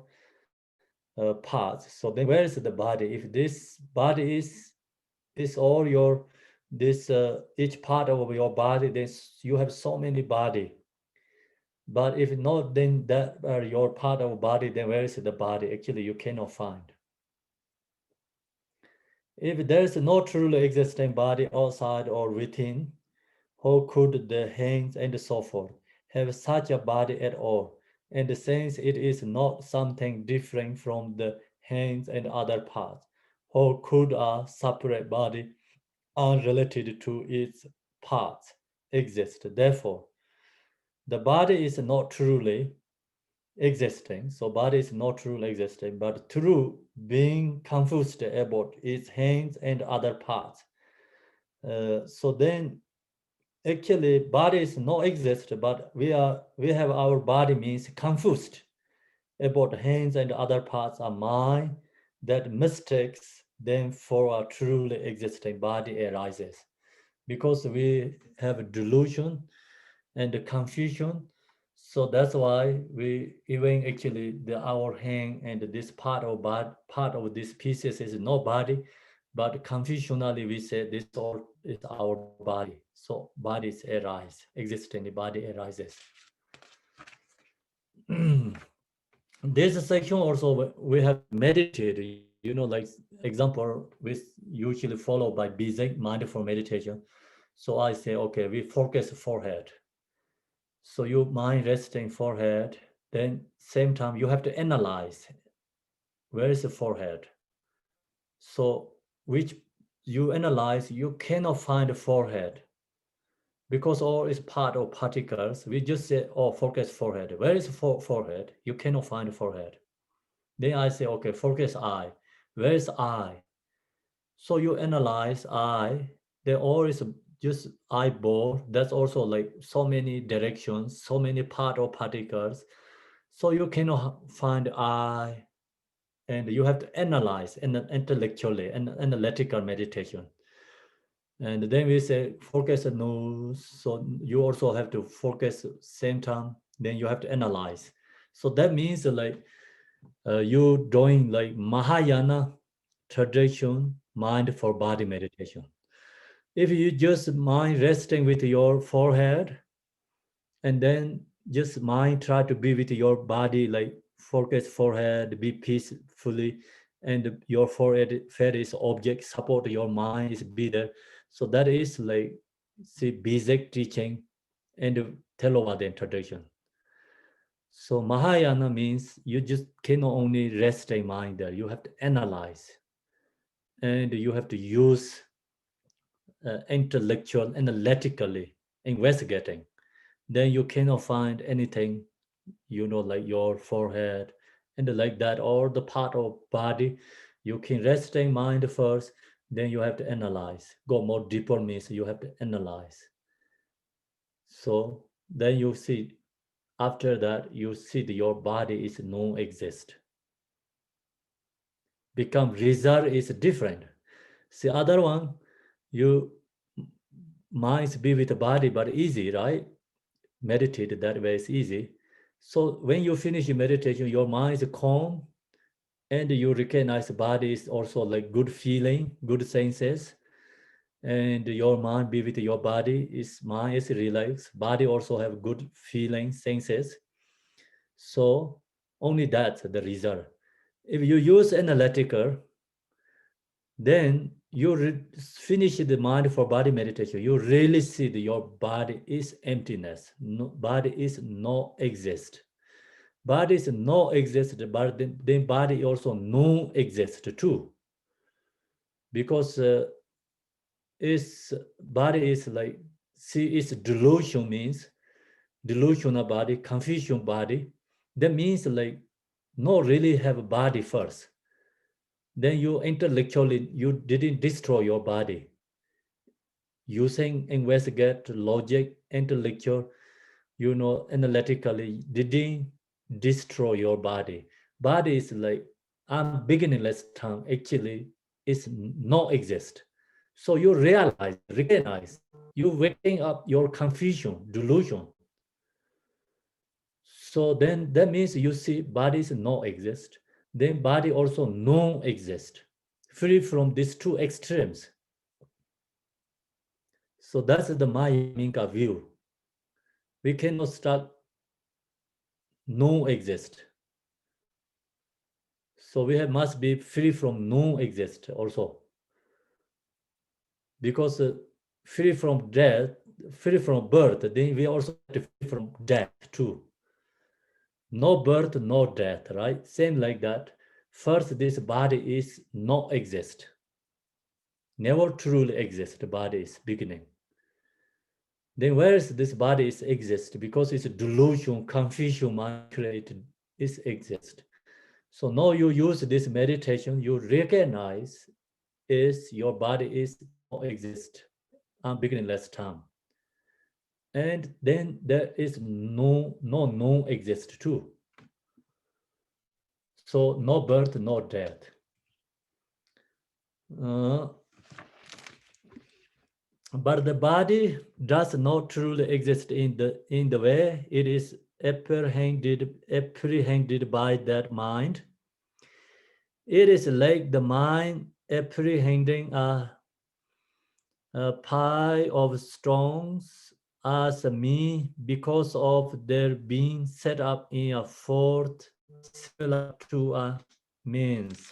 parts. So then where is the body? If this body is all your, this each part of your body, then you have so many body. But if not, then that are your part of body, then where is the body? Actually, you cannot find. If there is no truly existing body outside or within, how could the hands and so forth have such a body at all? And since it is not something different from the hands and other parts, how could a separate body unrelated to its parts exist? Therefore, the body is not truly existing. So body is not truly existing, but through being confused about its hands and other parts. So then actually body is not exist, but we have our body means confused about hands and other parts are mine, that mistakes then for a truly existing body arises. Because we have a delusion and the confusion, so that's why we even actually our hand and this part of this pieces is no body, but confusionally we say this all is our body. So bodies arise, existing body arises. This section also we have meditated, like example with usually followed by busy mindful meditation. So I say, okay, we focus forehead. So your mind resting forehead, then same time you have to analyze where is the forehead. So which you analyze, you cannot find the forehead because all is part of particles. We just say, oh, focus forehead. Where is forehead? You cannot find the forehead. Then I say, okay, focus eye. Where is eye? So you analyze eye. There all is just eyeball. That's also like so many directions, so many part of particles. So you cannot find eye, and you have to analyze and intellectually and analytical meditation. And then we say focus the nose. So you also have to focus same time. Then you have to analyze. So that means like you doing like Mahayana tradition mind for body meditation. If you just mind resting with your forehead, and then just mind try to be with your body, like focus forehead, be peacefully, and your forehead is object, support your mind is be there. So that is like see basic teaching and Theravada tradition. So Mahayana means you just cannot only rest a mind there, you have to analyze and you have to use intellectual, analytically investigating. Then you cannot find anything, like your forehead and like that, or the part of body. You can rest in mind first, then you have to analyze. Go more deeper means you have to analyze. So then you see, after that, you see that your body is non-exist. Become result is different. See, other one, you minds be with the body, but easy, right? Meditate that way is easy. So when you finish your meditation, your mind is calm, and you recognize the body is also like good feeling, good senses, and your mind be with your body. Is mind is relaxed. Body also have good feeling, senses. So only that's the result. If you use analytical, then you finish the mind for body meditation. You really see that your body is emptiness. No, body is no exist. Body is no exist, but then body also no exist too. Because its body is like, see, its delusion means delusional body, confusion body. That means like no really have a body first. Then you intellectually, you didn't destroy your body. Using investigate logic, intellectual, analytically, didn't destroy your body. Body is like, I'm beginningless tongue, actually, is no exist. So you realize, recognize, you waking up your confusion, delusion. So then that means you see bodies no exist. Then body also no exist. Free from these two extremes. So that's the Maya Minka view. We cannot start no exist. So we must be free from no exist also. Because free from death, free from birth, then we also have to free from death too. No birth, no death, right? Same like that. First, this body is no exist. Never truly exist, the body is beginning. Then where is this body is exist? Because it's delusion, confusion, manipulated, is exist. So now you use this meditation, you recognize is your body is no exist. I'm beginning less time. And then there is no exist too. So no birth, no death. But the body does not truly exist in the way it is apprehended by that mind. It is like the mind apprehending a pile of stones as me because of their being set up in a fort similar to a means.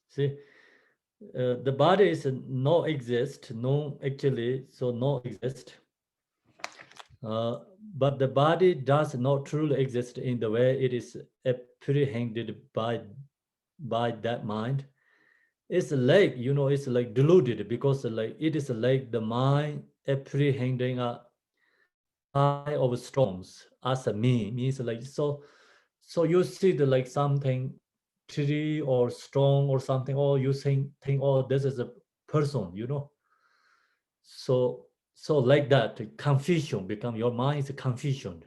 See, the body is no exist, no actually, so no exist. But the body does not truly exist in the way it is apprehended by that mind. It's like, it's like deluded because like it is like the mind apprehending a pile of stones as a me, means like so you see the like something tree or stone or something, or you think oh, this is a person, so like that confusion become, your mind is confusion.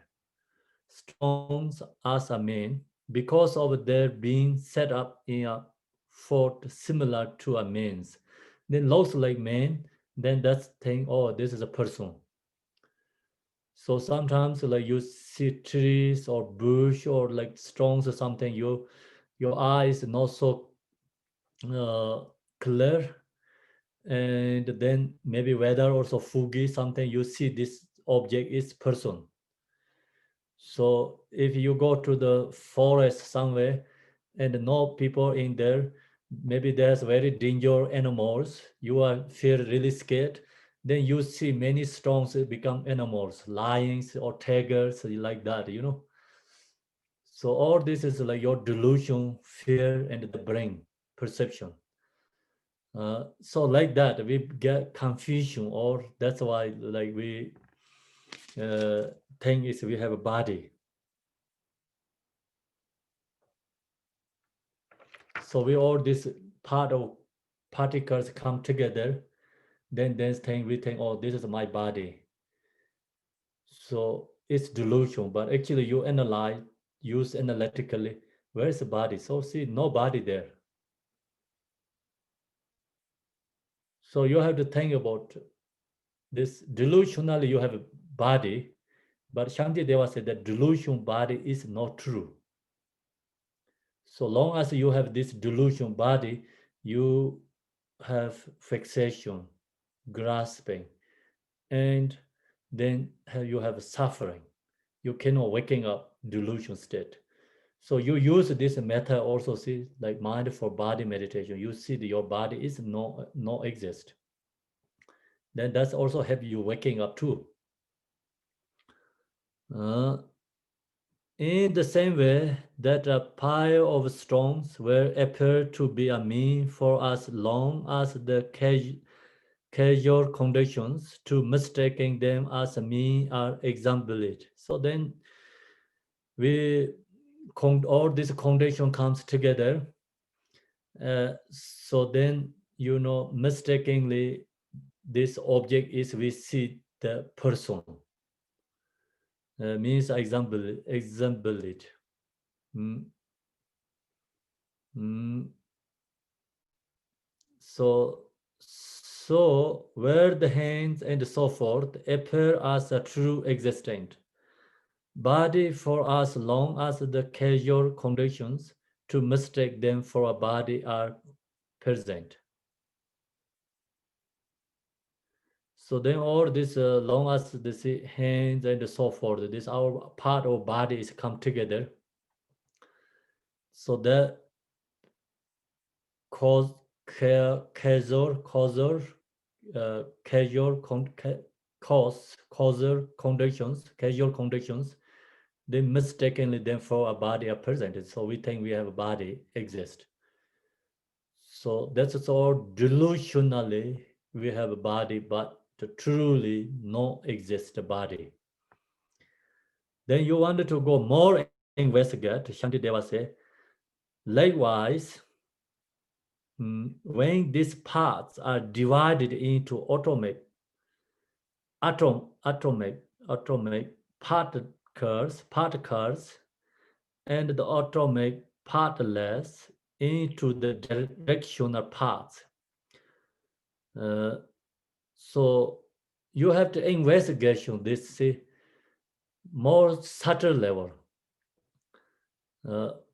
Stones as a mean because of their being set up in a fort similar to a means. Then looks like man, then that's thing, oh, this is a person. So sometimes like you see trees or bush or like stones or something, your eyes not so clear, and then maybe weather also foggy, something you see this object is person. So if you go to the forest somewhere and no people in there, maybe there's very dangerous animals, you are feel really scared, then you see many stones become animals, lions or tigers, like that, So all this is like your delusion, fear, and the brain perception. So like that, we get confusion, or that's why like we think is we have a body. So we all this part of particles come together, then we think, oh, this is my body. So it's delusion, but actually you analyze, use analytically, where is the body? So see, no body there. So you have to think about this delusionally, you have a body, but Shantideva said that delusion body is not true. So long as you have this delusion body, you have fixation, grasping, and then you have suffering. You cannot waking up delusion state. So you use this method also, see, like mind for body meditation. You see that your body is no exist. Then that's also help you waking up too. In the same way that a pile of stones will appear to be a me for as long as the casual conditions to mistaking them as a me are exemplified. So then all this condition comes together. So then, mistakenly, this object is we see the person. Means exemplified. So where the hands and so forth appear as a true existent body for as long as the casual conditions to mistake them for a body are present. So then all this long as this hands and so forth, this our part of body is come together. So that casual conditions, they mistakenly then for a body are presented. So we think we have a body exist. So that's all delusionally we have a body, but truly no exist a body. Then you wanted to go more investigate, Shantideva say, likewise, when these parts are divided into atomic particles, and the atomic particles into the directional paths. So you have to investigate this more subtle level.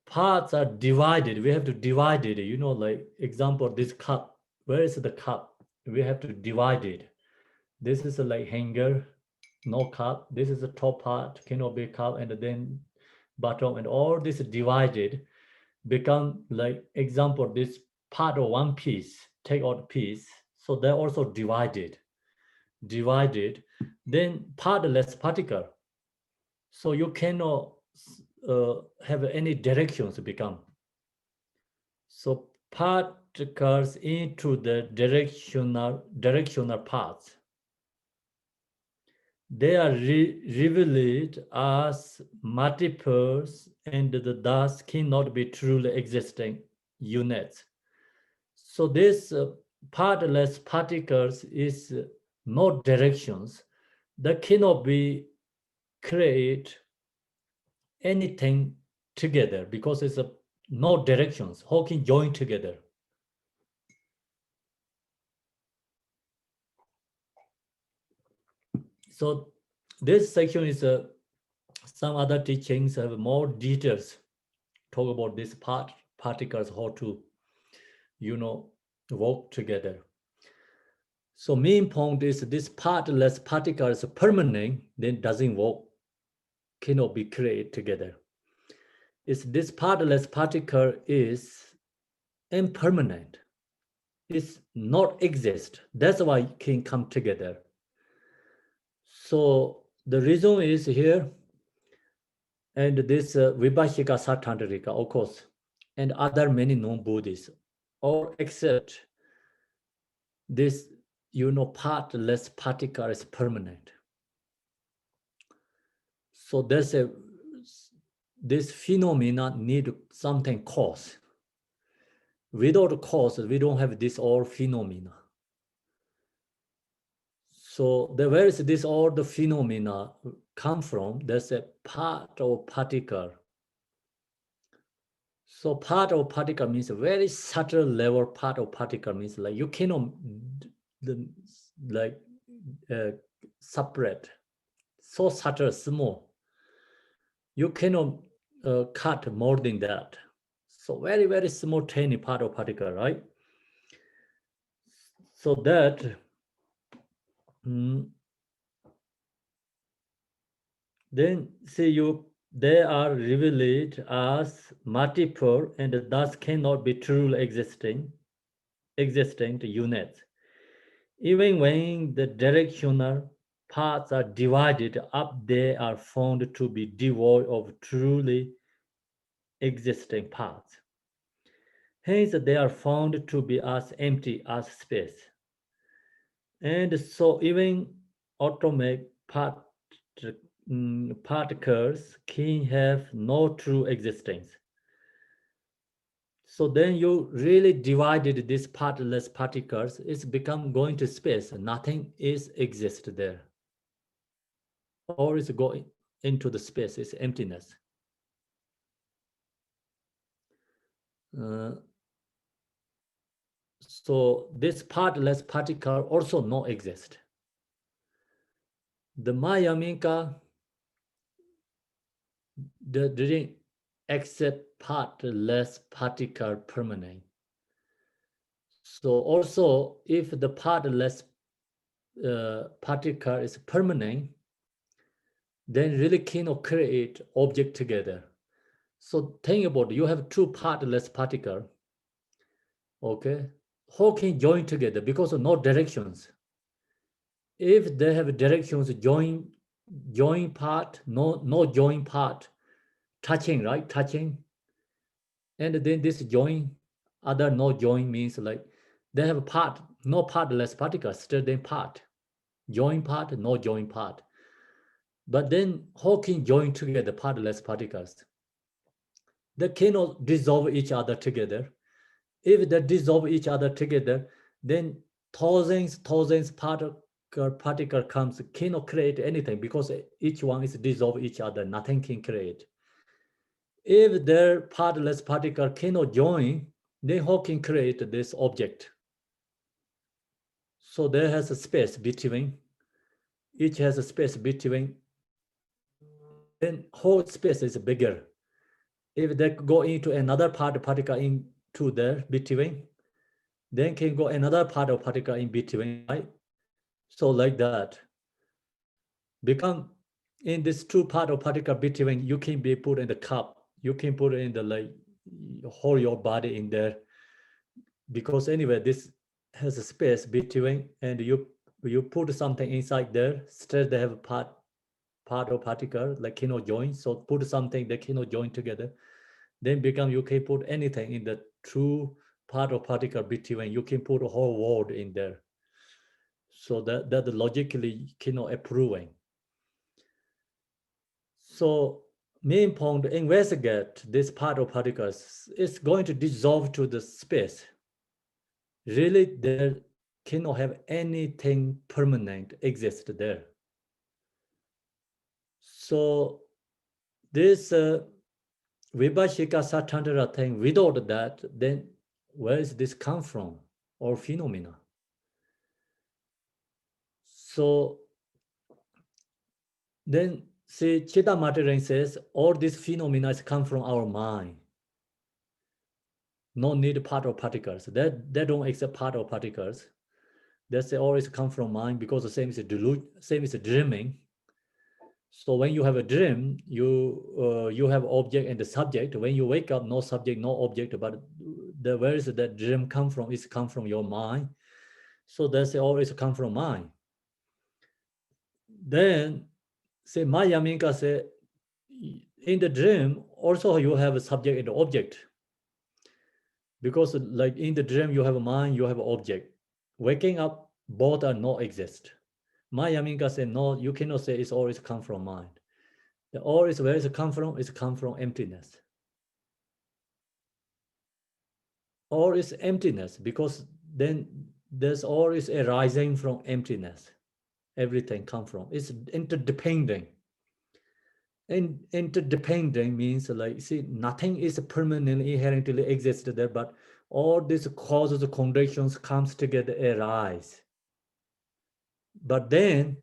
Parts are divided. We have to divide it. You know, like example, this cup. Where is the cup? We have to divide it. This is like hanger, no cup. This is the top part, cannot be cup, and then bottom, and all this divided become like example. This part of one piece, take out piece. So they're also divided. Then partless particle. So you cannot have any directions become. So particles into the directional paths. They are revealed as multiples and thus cannot be truly existing units. So this partless particles is no directions that cannot be create anything together because it's no directions. How can join together? So this section is some other teachings have more details talk about this particles, how to, work together. So main point is this partless particle is permanent, then doesn't work, cannot be created together. It's this partless particle is impermanent. It's not exist. That's why it can come together. So the reason is here, and this Vibhashika Sattandrika, of course, and other many non-Buddhists, all accept this, partless particle is permanent. So there's this phenomena need something cause. Without cause, we don't have this all phenomena. So where is this all the phenomena come from? There's a part of particle. So part of particle means a very subtle level part of particle means like you cannot separate. So subtle, small. You cannot cut more than that. So very, very small, tiny part of particle, right? So that then see they are revealed as multiple and thus cannot be truly existing units. Even when the directional parts are divided up, they are found to be devoid of truly existing parts. Hence, they are found to be as empty as space. And so even atomic particles can have no true existence. So then you really divided these partless particles, it's become going to space. Nothing is exist there. Or is going into the space, it's emptiness. So this partless particle also no exist. The Mayamika didn't accept partless particle permanent. So also if the partless particle is permanent, then really cannot create object together. So think about it, you have two partless particle, okay? How can join together? Because of no directions. If they have directions, join part, no join part, touching, right? Touching. And then this join, other no join means like they have part, no partless particles, still then part. Join part, no join part. But then how can join together partless particles? They cannot dissolve each other together. If they dissolve each other together, then thousands particle comes, cannot create anything because each one is dissolve each other, nothing can create. If their partless particle cannot join, then how can create this object? So there has a space between, each has a space between, then whole space is bigger. If they go into another particle into there between, then can go another part of particle in between, right? So like that. Become in this two part of particle between, you can be put in the cup, you can put it in the like hold your body in there, because anyway this has a space between, and you put something inside there, still they have a part of particle like cannot join, so put something that cannot join together, then become you can put anything in the two part of particle between, you can put a whole world in there. So that logically cannot approving. So main point, investigate this part of particles is going to dissolve to the space. Really, there cannot have anything permanent exist there. So this Vibhashika Satantara thing, without that, then where is this come from, or phenomena? So then see, Chittamatirin says, all these phenomena come from our mind. No need part of particles. They don't accept part of particles. They say always come from mind, because the same is same is dreaming. So when you have a dream, you have object and the subject. When you wake up, no subject, no object, but where is that dream come from? It's come from your mind. So they say always come from mind. Then say Maya Minka say, in the dream also you have a subject and object, because like in the dream you have a mind, you have an object. Waking up, both are not exist. Maya Minka said, no, you cannot say it's always come from mind. The always where is it come from? It's come from emptiness. Or is emptiness, because then there's always arising from emptiness. Everything come from. It's interdependent. And interdependent means like, see, nothing is permanently inherently existed there, but all these causes, conditions comes together, arise. But then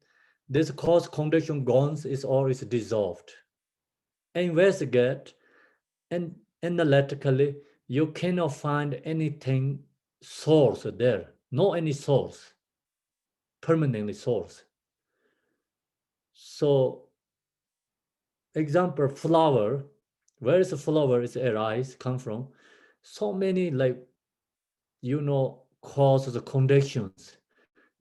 this cause condition gone is always dissolved. Investigate and analytically, you cannot find anything source there, no any source, permanently source. So example, flower, where is the flower is arise, come from? So many like, causes, conditions.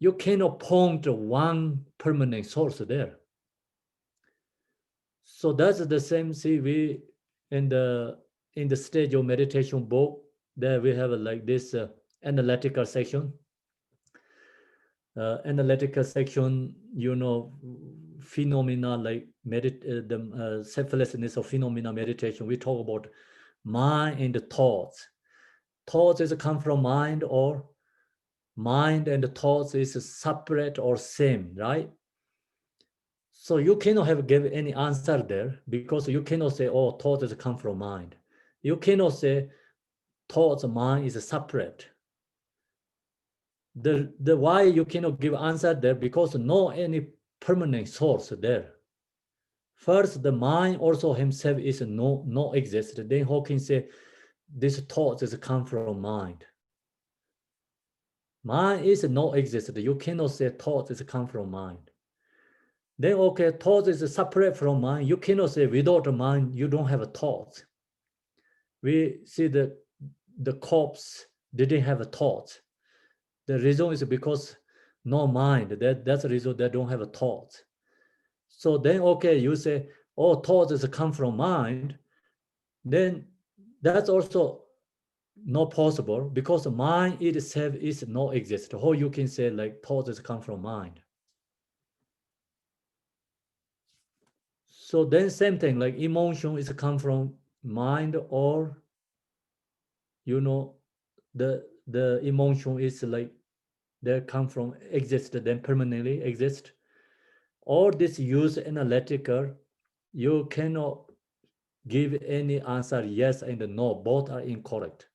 You cannot point to one permanent source there. So that's the same, see, we in the stage of meditation book, there we have like this analytical section. Analytical section, phenomena like the selflessness of phenomena meditation. We talk about mind and thoughts. Thoughts is come from mind, or mind and thoughts is separate or same, right? So you cannot give any answer there, because you cannot say, oh, thoughts is come from mind. You cannot say thoughts, mind is separate. The why you cannot give answer there, because no any permanent source there. First, the mind also himself is no exist. Then how can say this thought is come from mind? Mind is no exist. You cannot say thought is come from mind. Then okay, thought is separate from mind. You cannot say without a mind you don't have a thought. We see that the corpse didn't have a thought. The reason is because no mind. That's the reason they don't have a thought. So then, okay, you say, oh, thoughts is come from mind. Then that's also not possible, because mind itself is no exist. How you can say like thoughts is come from mind? So then same thing, like emotion is come from mind, or the emotion is like They come from exist, then permanently exist. Or this use analytical, you cannot give any answer yes and no, both are incorrect.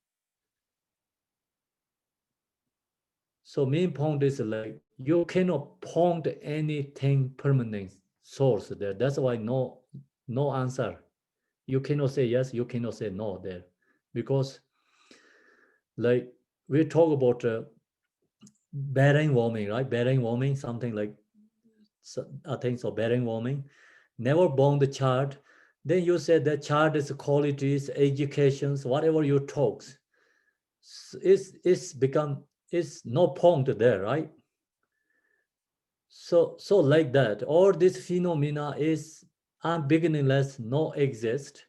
So main point is like you cannot point anything permanent source there. That's why no answer. You cannot say yes, you cannot say no there, because like we talk about bearing warming, right? Bearing warming, something like I think so. Bearing warming, never born the child. Then you said that child is qualities, educations, whatever you talks, it's become it's no point there, right? So like that, all this phenomena is unbeginningless, no exist.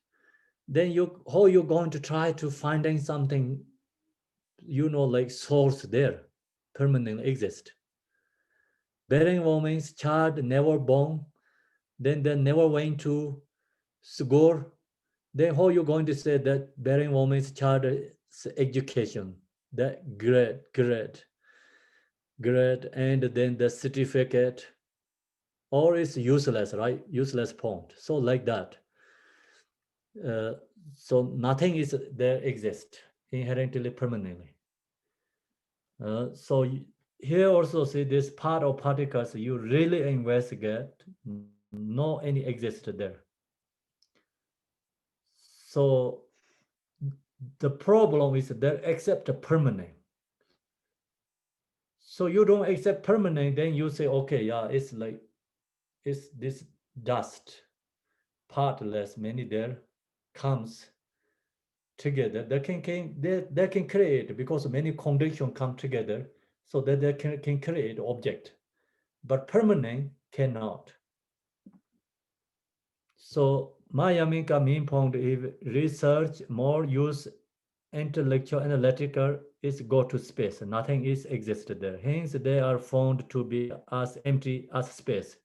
Then you how you going to try to finding something, like source there, permanent exist. Bearing woman's child never born, then they never went to school. Then how you going to say that bearing woman's child education, that grade, and then the certificate, or is useless, right? Useless point. So like that. Uh, so nothing is there exist inherently permanently. So here also see this part of particles you really investigate, no any exist there. So the problem is that accept the permanent. So you don't accept permanent, then you say, okay, yeah, it's like it's this dust, partless, many there comes together. They can create because many conditions come together, so that they can create object, but permanent cannot. So Mayamika main point is research more use intellectual analytical is go to space. Nothing is existed there. Hence they are found to be as empty as space.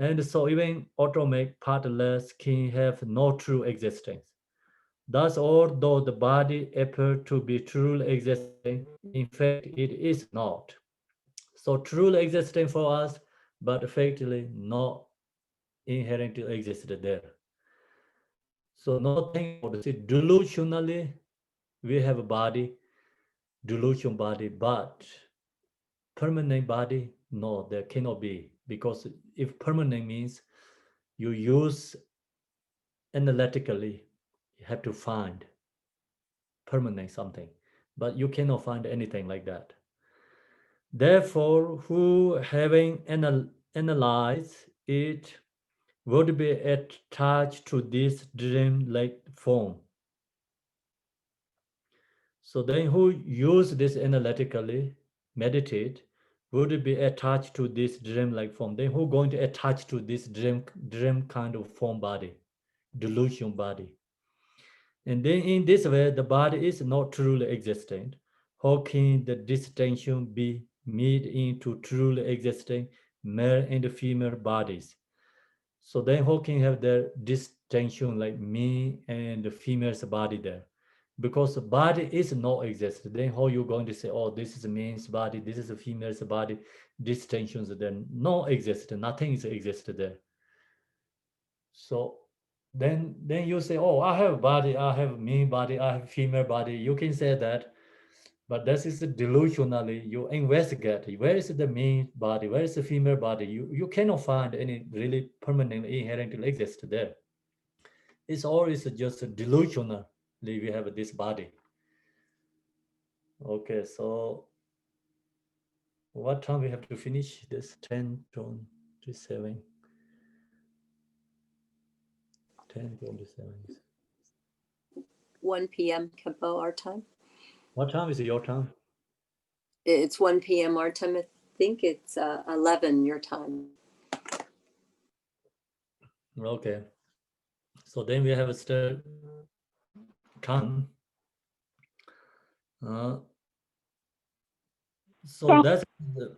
And so even atomic partless can have no true existence. Thus, although the body appears to be truly existing, in fact it is not. So truly existing for us, but effectively not inherently existed there. So now think about it. See, delusionally, we have a body, delusion body, but permanent body, no, there cannot be. Because if permanent means you use analytically, you have to find permanent something, but you cannot find anything like that. Therefore, who having analyzed it would be attached to this dream-like form. So then who use this analytically, meditate, would be attached to this dream-like form. Then who going to attach to this dream kind of form body, delusion body? And then in this way, the body is not truly existent. How can the distinction be made into truly existing male and female bodies? So then how can you have the distinction like me and the female's body there? Because the body is not exist. Then how you going to say, oh, this is a man's body, this is a female's body, distinctions then no exist, nothing is existed there. So then you say, oh, I have body, I have me body, I have female body. You can say that, but this is delusionally. You investigate where is the me body, where is the female body. You cannot find any really permanently inherently exist there. It's always just delusionally we have this body. Okay, so what time we have to finish this? 10:27. 10:27. 1 p.m. Khenpo, our time. What time is your time? It's 1 p.m. our time. I think it's 11 your time. Okay. So then we have still time. So that's the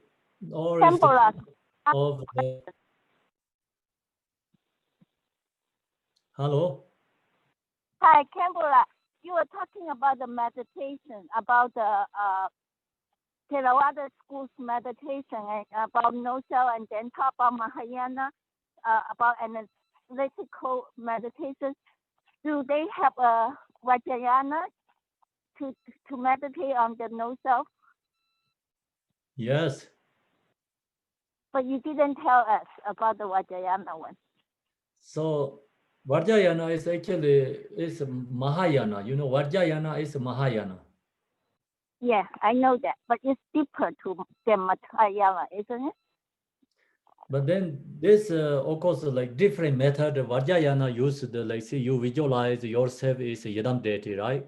or is the of the hello. Hi, Khenpo, you were talking about the meditation, about the Theravada school's meditation about no self, and then talk about Mahayana, about analytical meditation. Do they have a Vajrayana to meditate on the no self? Yes. But you didn't tell us about the Vajrayana one. So Vajrayana is actually is Mahayana. You know, Vajrayana is Mahayana. Yeah, I know that, but it's deeper than Mahayana, isn't it? But then this of course like different method. Vajrayana use the like see you visualize yourself is Yadam deity, right?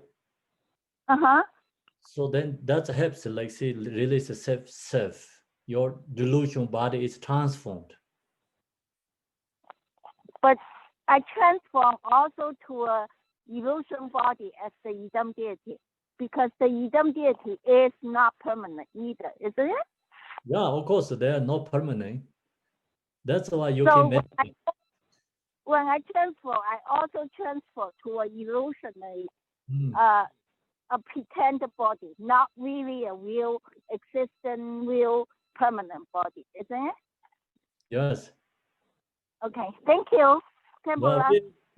So then that helps like see release the self. Your delusion body is transformed. But I transform also to a illusion body as the Idam deity, because the Idam deity is not permanent either, isn't it? Yeah, of course they are not permanent. That's why you So can meditate. when I transfer, I also transfer to a illusionary, a pretend body, not really a real existent, real permanent body, isn't it? Yes. Okay, thank you. Well,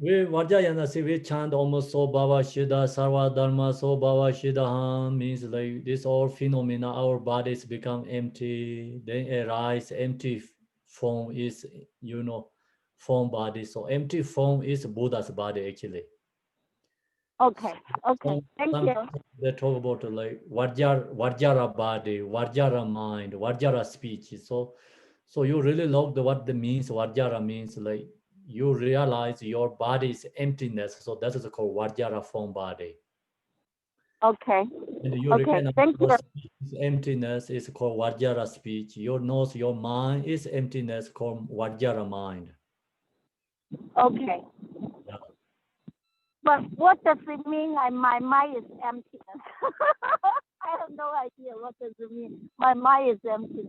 we Vajrayana see we chant almost so bhava shida sarva dharma so bhava shidaham means like this all phenomena our bodies become empty, then arise empty form is form body. So empty form is Buddha's body actually. Okay, thank you. They talk about like Vajra body, Vajra mind, Vajra speech. So you really love what the means Vajra means like you realize your body is emptiness. So that is called Vajra form body. Okay. And you Thank you. Emptiness is called Vajra speech. Your nose, your mind is emptiness called Vajra mind. Okay. Yeah. But what does it mean? My mind is emptiness. I have no idea what does it mean. My mind is empty.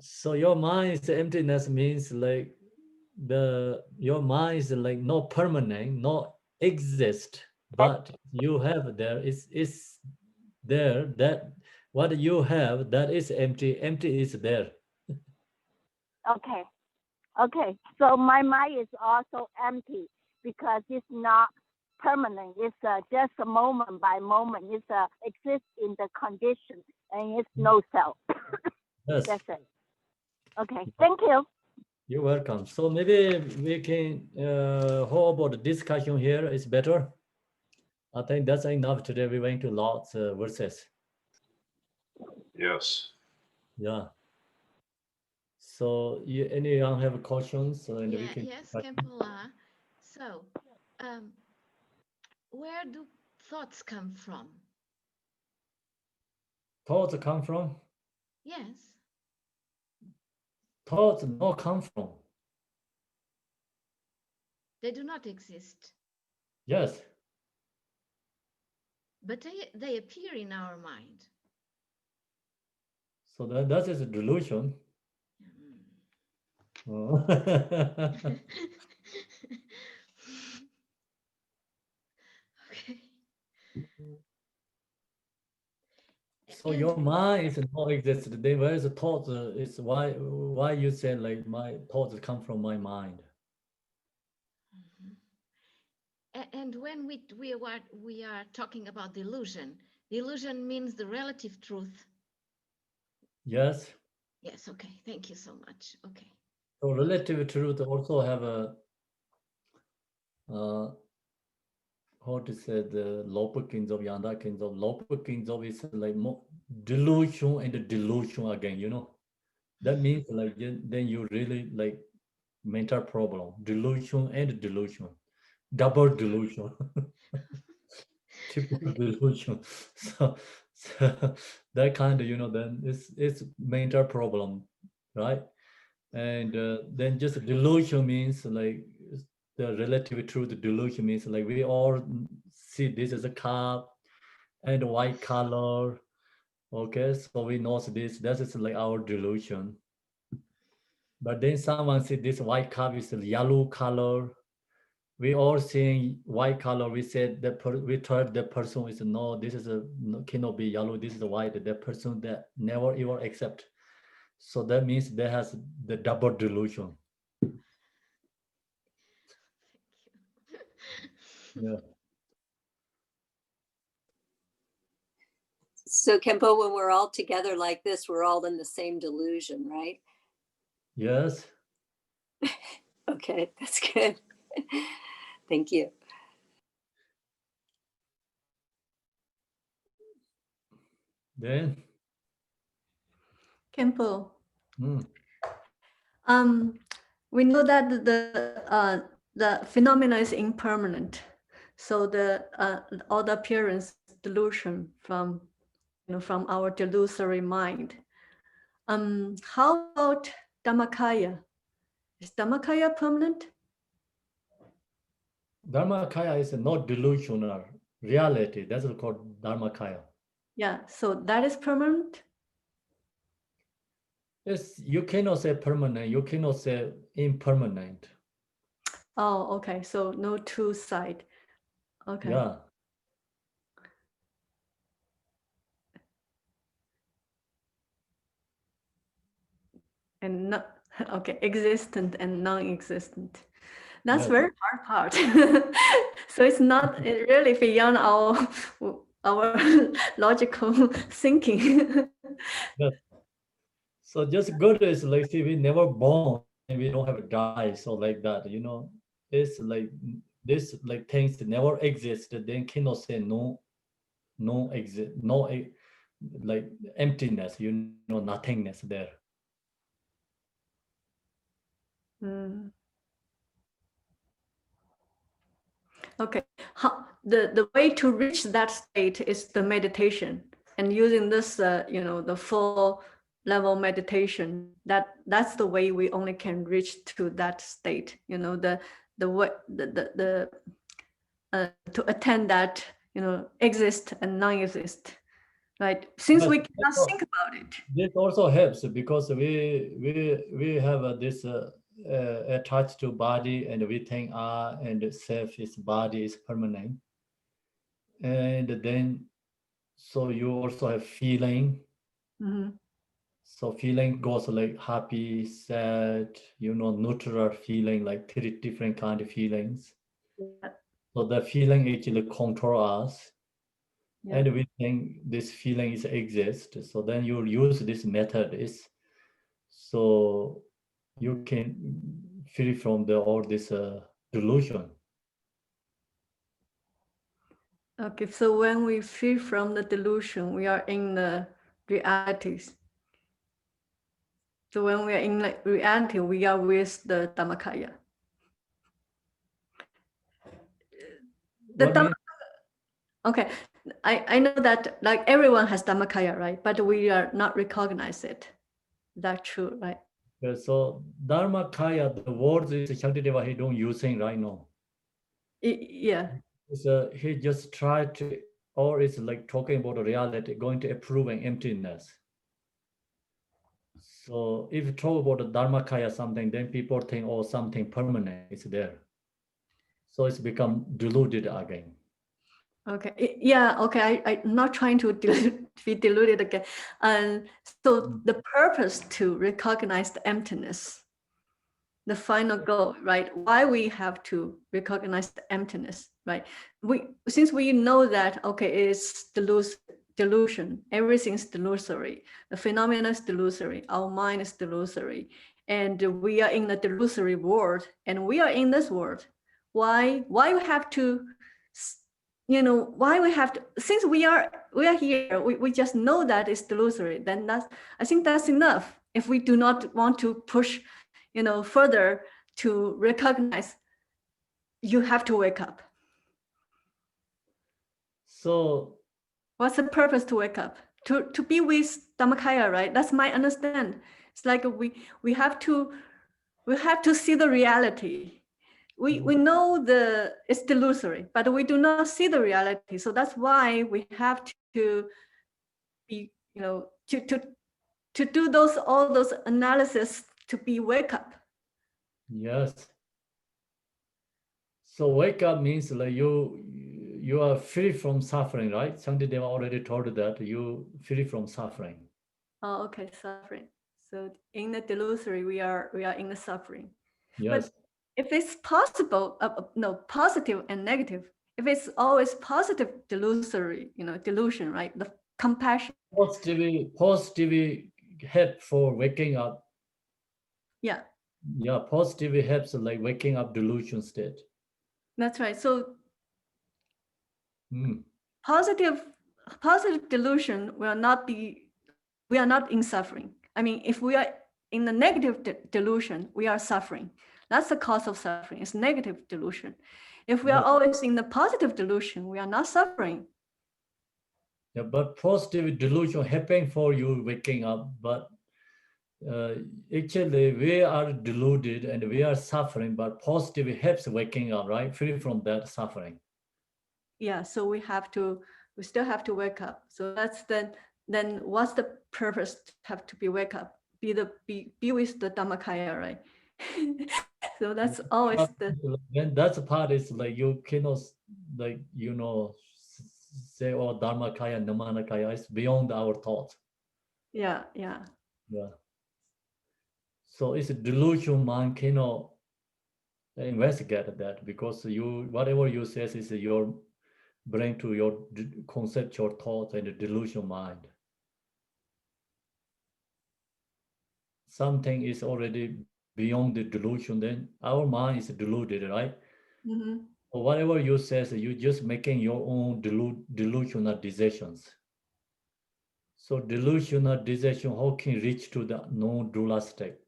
So your mind is emptiness means like your mind is like not permanent, not exist, but you have there is there that what you have that is empty. Empty is there. Okay. So my mind is also empty because it's not permanent. It's just a moment by moment. It's exists in the condition and it's no self. Yes. That's it. Okay. Thank you. You're welcome. So maybe we can how about the discussion here is better. I think that's enough today. We went to lots of verses. Yes. Yeah. So anyone have questions? And we can Yes, Khenpo. So, where do thoughts come from? Thoughts come from? Yes. Thoughts not come from. They do not exist. Yes. But they appear in our mind. So that is a delusion. Okay. So your mind is not existed. Then where is the thought? Is why you said like my thoughts come from my mind. And when we are talking about delusion means the relative truth. Yes. Yes. Okay. Thank you so much. Okay. So relative truth also have a how to say the lower kings of Yanda kings of lower kings of is like more delusion and delusion again. That means like then you really like mental problem, delusion and delusion, double delusion. Typical delusion. So that kind of then it's mental problem, right? And then just delusion means like the relative truth. Delusion means like we all see this as a cup and white color. Okay, so we know this. That is like our delusion. But then someone see this white cup is a yellow color. we all seeing white color. We said we told the person is no, this is cannot be yellow. This is white. The person that never ever accept. So that means they has the double delusion. Yeah. So Khenpo, when we're all together like this, we're all in the same delusion, right? Yes. Okay, that's good. Thank you. Then. Khenpo, Mm. we know that the phenomena is impermanent. So all the appearance delusion from from our delusory mind. How about Dhammakaya? Is Dhammakaya permanent? Dharmakaya is not delusional reality. That's called Dharmakaya. Yeah, so that is permanent. Yes, you cannot say permanent. You cannot say impermanent. Oh, okay. So no two side. Okay. Yeah. And not okay, existent and non-existent. That's Yes. very hard part. So it's not really beyond our logical thinking. Yes. So just good is like see we never born and we don't have a die. So like that, it's like this like things never exist. Then cannot say no exist, like emptiness, nothingness there. Mm. Okay, the way to reach that state is the meditation, and using this, the full level meditation. That's the way we only can reach to that state. The way to attend that exist and non-exist, right? Since But we cannot think about it. this also helps because we have this attached to body and we think and self is body is permanent, and then so you also have feeling. Mm-hmm. So feeling goes like happy, sad, neutral feeling, like 3 different kind of feelings. Yeah. So the feeling actually control us. Yeah. And we think this feeling is exist. So then you use this method so you can free from all this delusion. Okay, so when we free from the delusion, we are in the realities. So when we are in reality, we are with the Dhammakaya. Okay, I know that like everyone has Dhammakaya, right? But we are not recognize it. That's true, right? Yeah, so Dharmakaya, the words is Shantideva he don't using right now. Yeah. So he just tried to, or it's like talking about the reality, going to approving emptiness. So if you talk about the Dharmakaya something, then people think, oh, something permanent is there. So it's become deluded again. Okay. Yeah. Okay. I'm not trying to be deluded again. And so the purpose to recognize the emptiness, the final goal, right? Why we have to recognize the emptiness, right? Since we know that it's delusion, everything's delusory, the phenomena is delusory, our mind is delusory, and we are in the delusory world, and we are in this world. Why we have to, why we have to, since we are here, we just know that it's delusory, then I think that's enough. If we do not want to push further to recognize, you have to wake up. So what's the purpose to wake up? To be with Dhammakaya, right? That's my understand. It's like we have to see the reality. We know it's delusory, but we do not see the reality. So that's why we have to be, to do all those analysis to be wake up. yes. So wake up means like you are free from suffering, right? Shantideva already told that you free from suffering. Oh, okay, suffering. So in the delusory, we are in the suffering. Yes. But if it's possible, no, positive and negative. If it's always positive delusory, delusion, right? The compassion. Positive help for waking up. Yeah, Yeah, positive helps like waking up delusion state. that's right. So Mm. positive delusion will not be, we are not in suffering. I mean, if we are in the negative delusion, we are suffering. That's the cause of suffering. It's negative delusion. If we are Yes. always in the positive delusion, we are not suffering. Yeah, but positive delusion happen for you waking up, but actually we are deluded and we are suffering, but positive helps waking up, right? Free from that suffering. Yeah, so we still have to wake up. So that's then what's the purpose to have to be wake up? Be with the Dhammakaya, right? So that's always the Then that's part is like you cannot like say oh Dharmakaya, Namanakaya, it's beyond our thought. yeah. Yeah. So it's a delusion mind cannot investigate that because whatever you say is your brain to your conceptual thoughts and the delusion mind. Something is already beyond the delusion, then our mind is deluded, right? Mhm. So whatever you say, you're just making your own delusional decisions. So delusional decision, how can you reach to the non-dual state?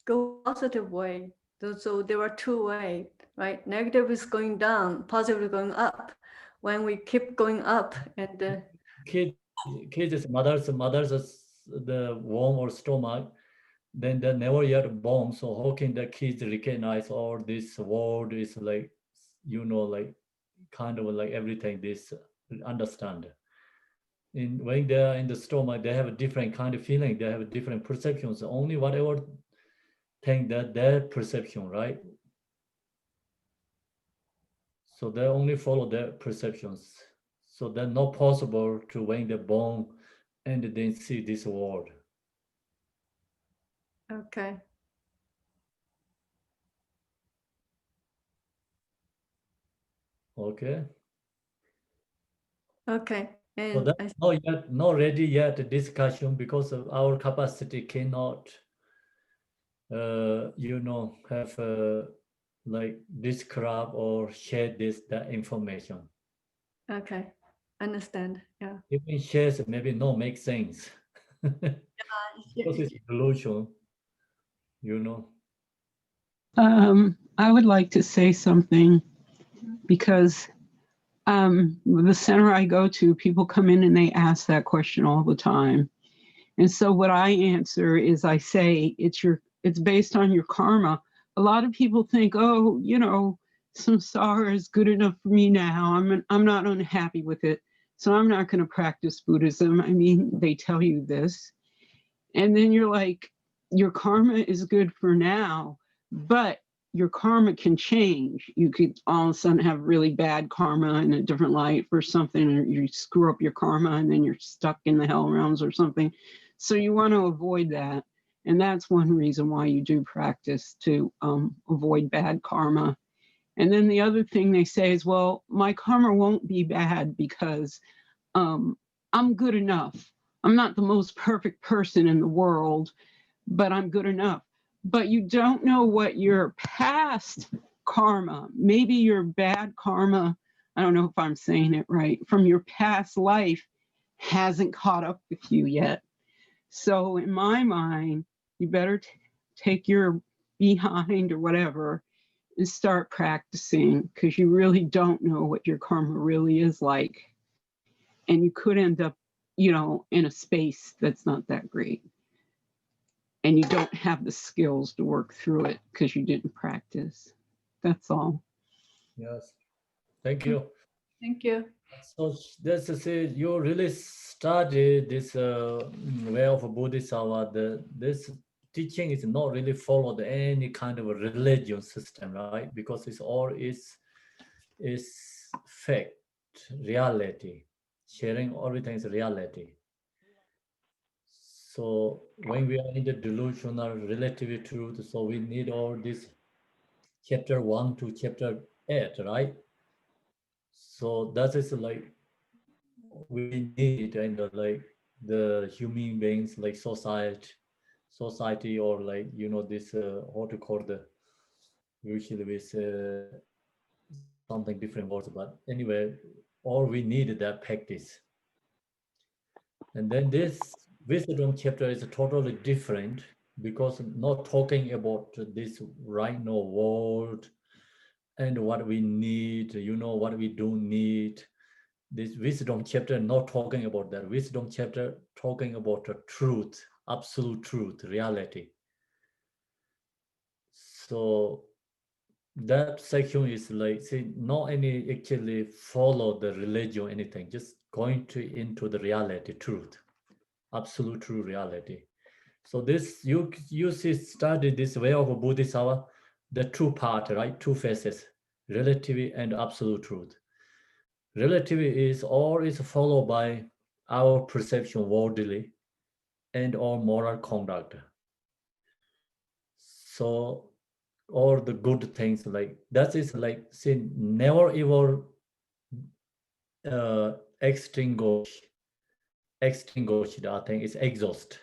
Go positive way. So there are two ways, right? Negative is going down, positive is going up. When we keep going up and Kids, mothers, the womb or stomach, then they're never yet born. So how can the kids recognize all this world is like, like kind of like everything this understand? When they're in the stomach, they have a different kind of feeling. They have different perceptions. Only whatever thing that their perception, right? So they only follow their perceptions. So they're not possible to when they're born and then see this world. okay. Okay. Okay. So And that's not ready yet discussion because of our capacity cannot, have like describe or share that information. okay. Understand. Yeah. Even shares maybe not make sense. Because it's delusion, you know. I would like to say something because the center I go to, people come in and they ask that question all the time. And so what I answer is I say it's based on your karma. A lot of people think, oh, samsara is good enough for me now. I'm not unhappy with it, so I'm not going to practice Buddhism. I mean, they tell you this. And then you're like, your karma is good for now, but your karma can change. You could all of a sudden have really bad karma in a different life or something, or you screw up your karma and then you're stuck in the hell realms or something. So you want to avoid that. And that's one reason why you do practice, to avoid bad karma. And then the other thing they say is, well, my karma won't be bad because I'm good enough. I'm not the most perfect person in the world, but I'm good enough. But you don't know what your past karma, maybe your bad karma, I don't know if I'm saying it right, from your past life hasn't caught up with you yet. So in my mind, you better take your behind or whatever and start practicing, because you really don't know what your karma really is like. And you could end up, in a space that's not that great. And you don't have the skills to work through it because you didn't practice. That's all. Yes. Thank you. Thank you. So that's to say, you really study this way of Bodhisattva. This teaching is not really followed any kind of a religion system, right? Because it's all is fact, reality. Sharing everything is reality. So when we are in the delusional relative truth, so we need all this chapter 1 to chapter 8, right? So that is like we need, and like the human beings, like society, or like, you know, this how to call the, usually with something different words, but anyway, all we need that practice. And then this wisdom chapter is totally different, because not talking about this right now world and what we need, you know, what we don't need. This wisdom chapter not talking about that. Wisdom chapter talking about the truth, absolute truth, reality. So that section is like, see, not any actually follow the religion, anything, just going to into the reality, truth, absolute true reality. So this, you see, study this way of Bodhisattva, the two part, right? Two faces, relativity and absolute truth. Relativity is always followed by our perception worldly and our moral conduct. So all the good things, like that is like, see, never ever extinguish, I think it's exhaust.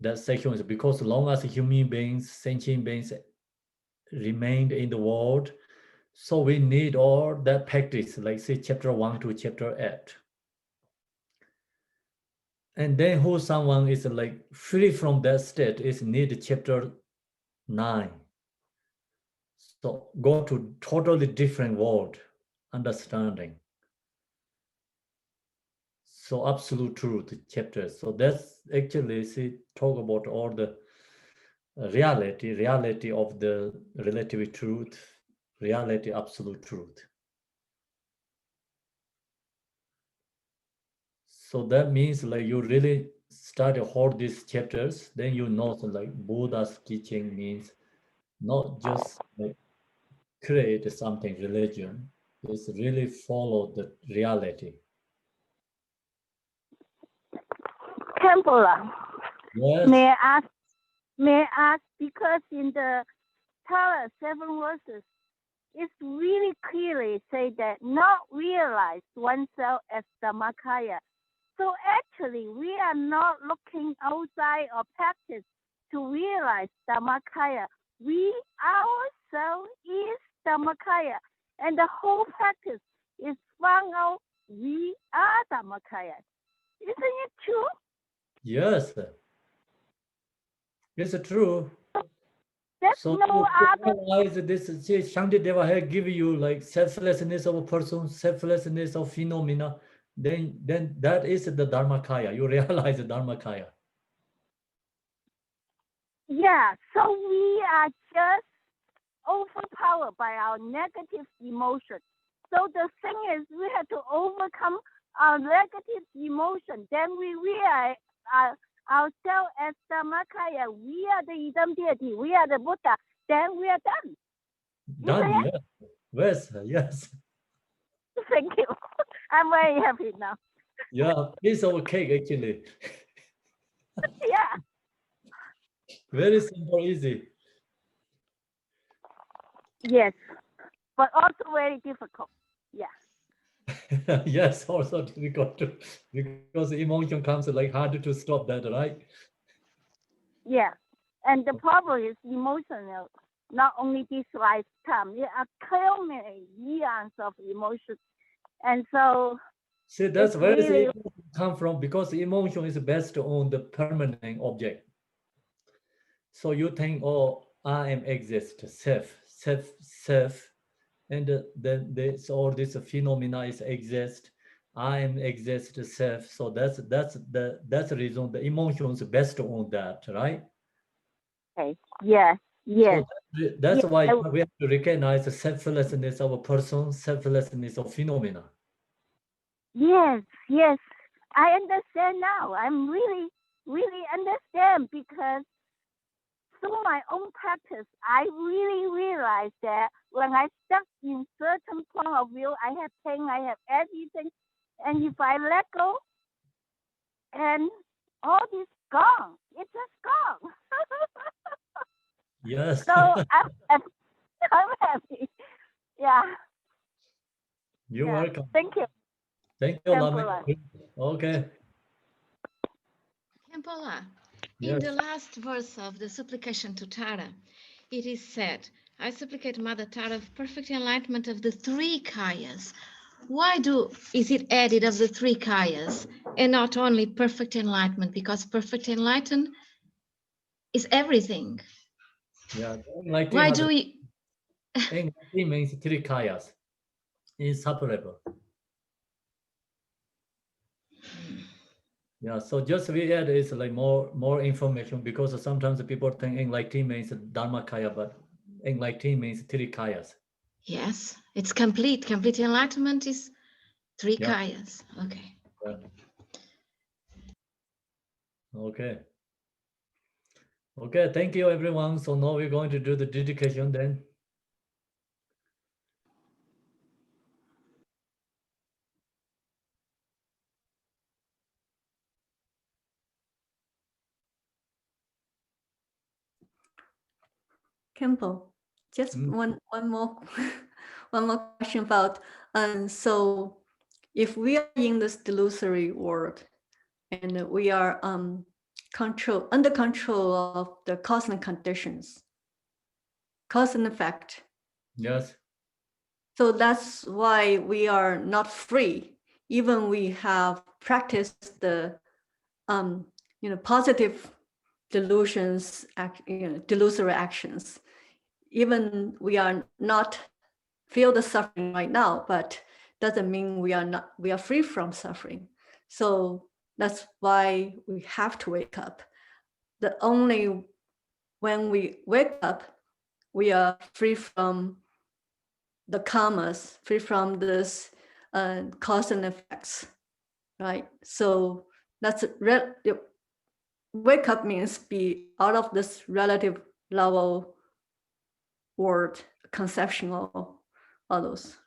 That section is because long as human beings, sentient beings remained in the world, so we need all that practice, like say chapter 1 to chapter 8. And then who someone is like free from that state is need chapter 9. So go to totally different world, understanding. So absolute truth chapters. So that's actually, see, talk about all the reality of the relative truth, reality, absolute truth. So that means like you really study all these chapters, then you know, so like Buddha's teaching means not just like create something religion, it's really follow the reality. Khenpo, Yes. may I ask, because in the Tara 7 verses, it's really clearly say that not realize oneself as Dhammakaya. So actually, we are not looking outside or practice to realize Dhammakaya. We ourselves is Dhammakaya, and the whole practice is found out we are Dhammakaya. Isn't it true? Yes. It's true. There's So no other. realize this, Shantideva has give you like selflessness of a person, selflessness of phenomena, then that is the Dharmakaya. You realize the Dharmakaya. Yeah, so we are just overpowered by our negative emotion. So the thing is, we have to overcome our negative emotion. Then we realize ourselves as Dhammakaya. We are the Idam deity. We are the Buddha. Then we are done. Done, yes. Yes. Thank you. I'm very happy now. Yeah, piece of cake actually. Yeah. Very simple, easy. Yes, but also very difficult. Yeah. Yes, also difficult to, because emotion comes like harder to stop that, right? Yeah. And the problem is emotional. Not only this lifetime, there are accumulated years of emotion. And so See, that's it's where does really, emotion come from, because emotion is based on the permanent object. So you think, oh, I am exist, self, and then this all this phenomena is exist. I am exist, self. So that's the reason the emotions based on that, right? okay. Yes. Yes. So that's Yes. why we have to recognize the selflessness of a person, selflessness of phenomena. Yes. Yes. I understand now. I'm really, really understand, because through my own practice, I really realized that when I stuck in certain point of view, I have pain, I have everything, and if I let go, and all this gone, it's just gone. Yes. So I'm happy. Yeah. You're Yeah. welcome. Thank you. Thank you, Khenpo. Lami. Okay. Khenpo, in Yes. the last verse of the supplication to Tara, it is said, I supplicate Mother Tara of perfect enlightenment of the three kayas. Why is it added of the three kayas and not only perfect enlightenment? Because perfect enlightenment is everything. Yeah. Enlightenment Why has do we? enlightenment means three kayas. Inseparable. Yeah, so just we add is like more information because sometimes people think enlightenment means Dharma kaya, but enlightenment means three kayas. Yes, it's complete. Complete enlightenment is three Yeah. kayas. Okay. Yeah. Okay. Okay, thank you everyone. So now we're going to do the dedication then. Khenpo, just one more one more question about so if we are in this delusory world and we are under control of the cause and conditions, cause and effect. Yes. So that's why we are not free, even we have practiced the positive delusions, delusory actions. Even we are not feel the suffering right now, but doesn't mean we are free from suffering. So that's why we have to wake up. When we wake up, we are free from the karmas, free from this cause and effects, right? So that's wake up means be out of this relative level world, conceptual, all those,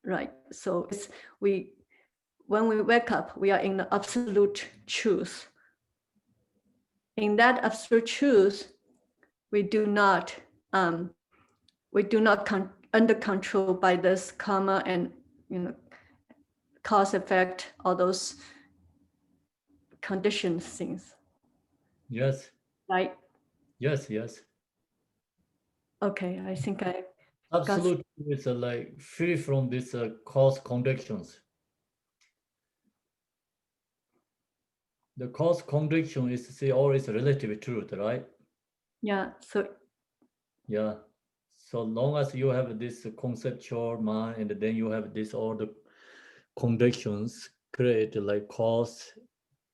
right? So when we wake up, we are in the absolute truth. In that absolute truth, we do not under control by this karma and cause effect, all those conditioned things. Yes. Right? Yes, yes. Okay, I think I Absolute is like free from this cause conditions. The cause condition is say always relative truth, right? yeah. So yeah. So long as you have this conceptual mind and then you have this all the conditions create like cause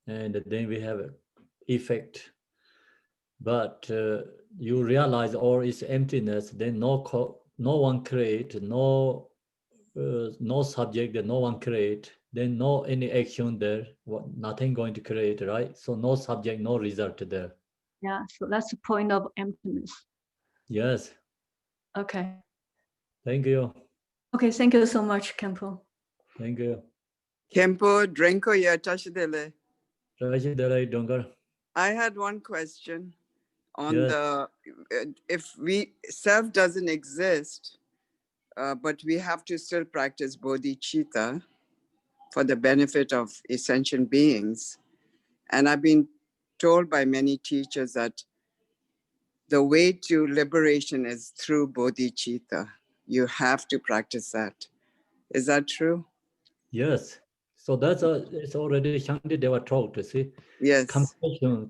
and then we have effect. But you realize all is emptiness, then no one create, no subject, no one create, then no any action there, nothing going to create, right? So no subject, no result there. yeah, so that's the point of emptiness. Yes. Okay. Thank you. Okay, thank you so much, Khenpo. Thank you. Khenpo, Drenko ya Tashidele. I had one question on yes. if self doesn't exist, but we have to still practice bodhicitta for the benefit of ascension beings. And I've been told by many teachers that the way to liberation is through bodhicitta. You have to practice that. Is that true? Yes. So that's it's already Shantideva talked, see? Yes. Compassion,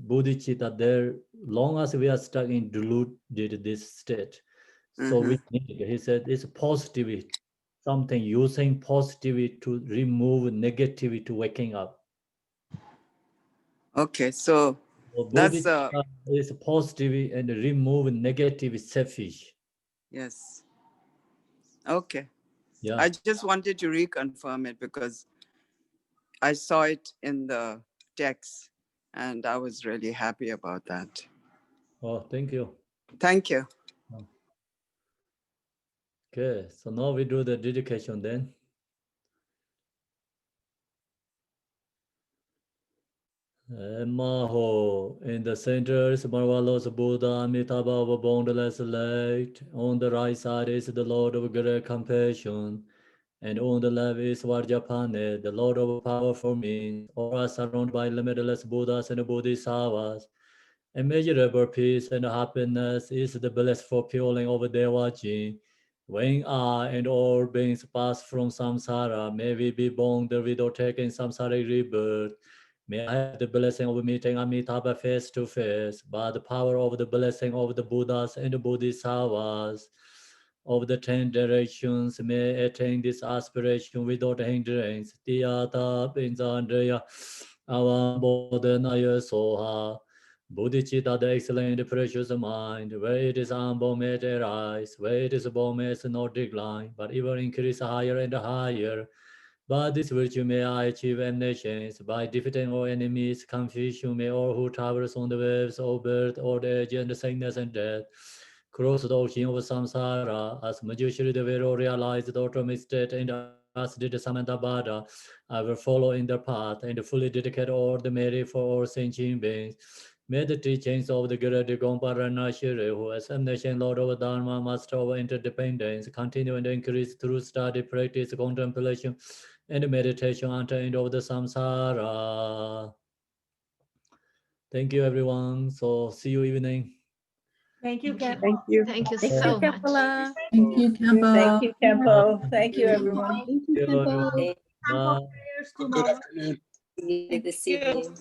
bodhicitta, there, long as we are stuck in deluded this state. So we need, he said, it's positivity, something using positivity to remove negativity to waking up. Okay, so that's is positive and remove negative selfish. Yes. Okay. Yeah. I just wanted to reconfirm it because I saw it in the text and I was really happy about that. Oh, thank you. Thank you. Okay, so now we do the dedication then. Maho, in the center is marvelous Buddha, Amitabha of boundless light. On the right side is the Lord of great compassion. And on the left is Vajrapane, the Lord of powerful means. All are surrounded by limitless Buddhas and Bodhisattvas. Immeasurable peace and happiness is the blissful feeling of their watching. When I and all beings pass from samsara, may we be born without taking samsaric rebirth. May I have the blessing of meeting Amitabha face to face, by the power of the blessing of the Buddhas and the Bodhisattvas of the 10 directions, may attain this aspiration without hindrance. Tiyata Pinzandreya Avambodanaya Soha. Bodhicitta, the excellent precious mind, where it is humble may it arise, where it is born may it not decline, but even increase higher and higher. By this virtue may I achieve omniscience, by defeating all enemies, confusion may all who travels on the waves of birth, old age, and sickness and death, cross the ocean of samsara, as Manjushri the Vero realized the ultimate state, and as did Samantabhadra. I will follow in their path and fully dedicate all the merit for all sentient beings. May the teachings of the Guru Gompa Ranashiri, who is omniscient Lord of Dharma, Master of interdependence, continue and increase through study, practice, contemplation, and meditation until end of the samsara. Thank you, everyone. So see you evening. Thank you, Khenpo. Thank you. Thank you Thank so you, much. Khenpo. Thank you, Khenpo. Thank you, Khenpo. Thank you, everyone. Thank you, Thank you, Khenpo. everyone. Okay, Bye. Prayers Good tomorrow. afternoon. see you this you. evening.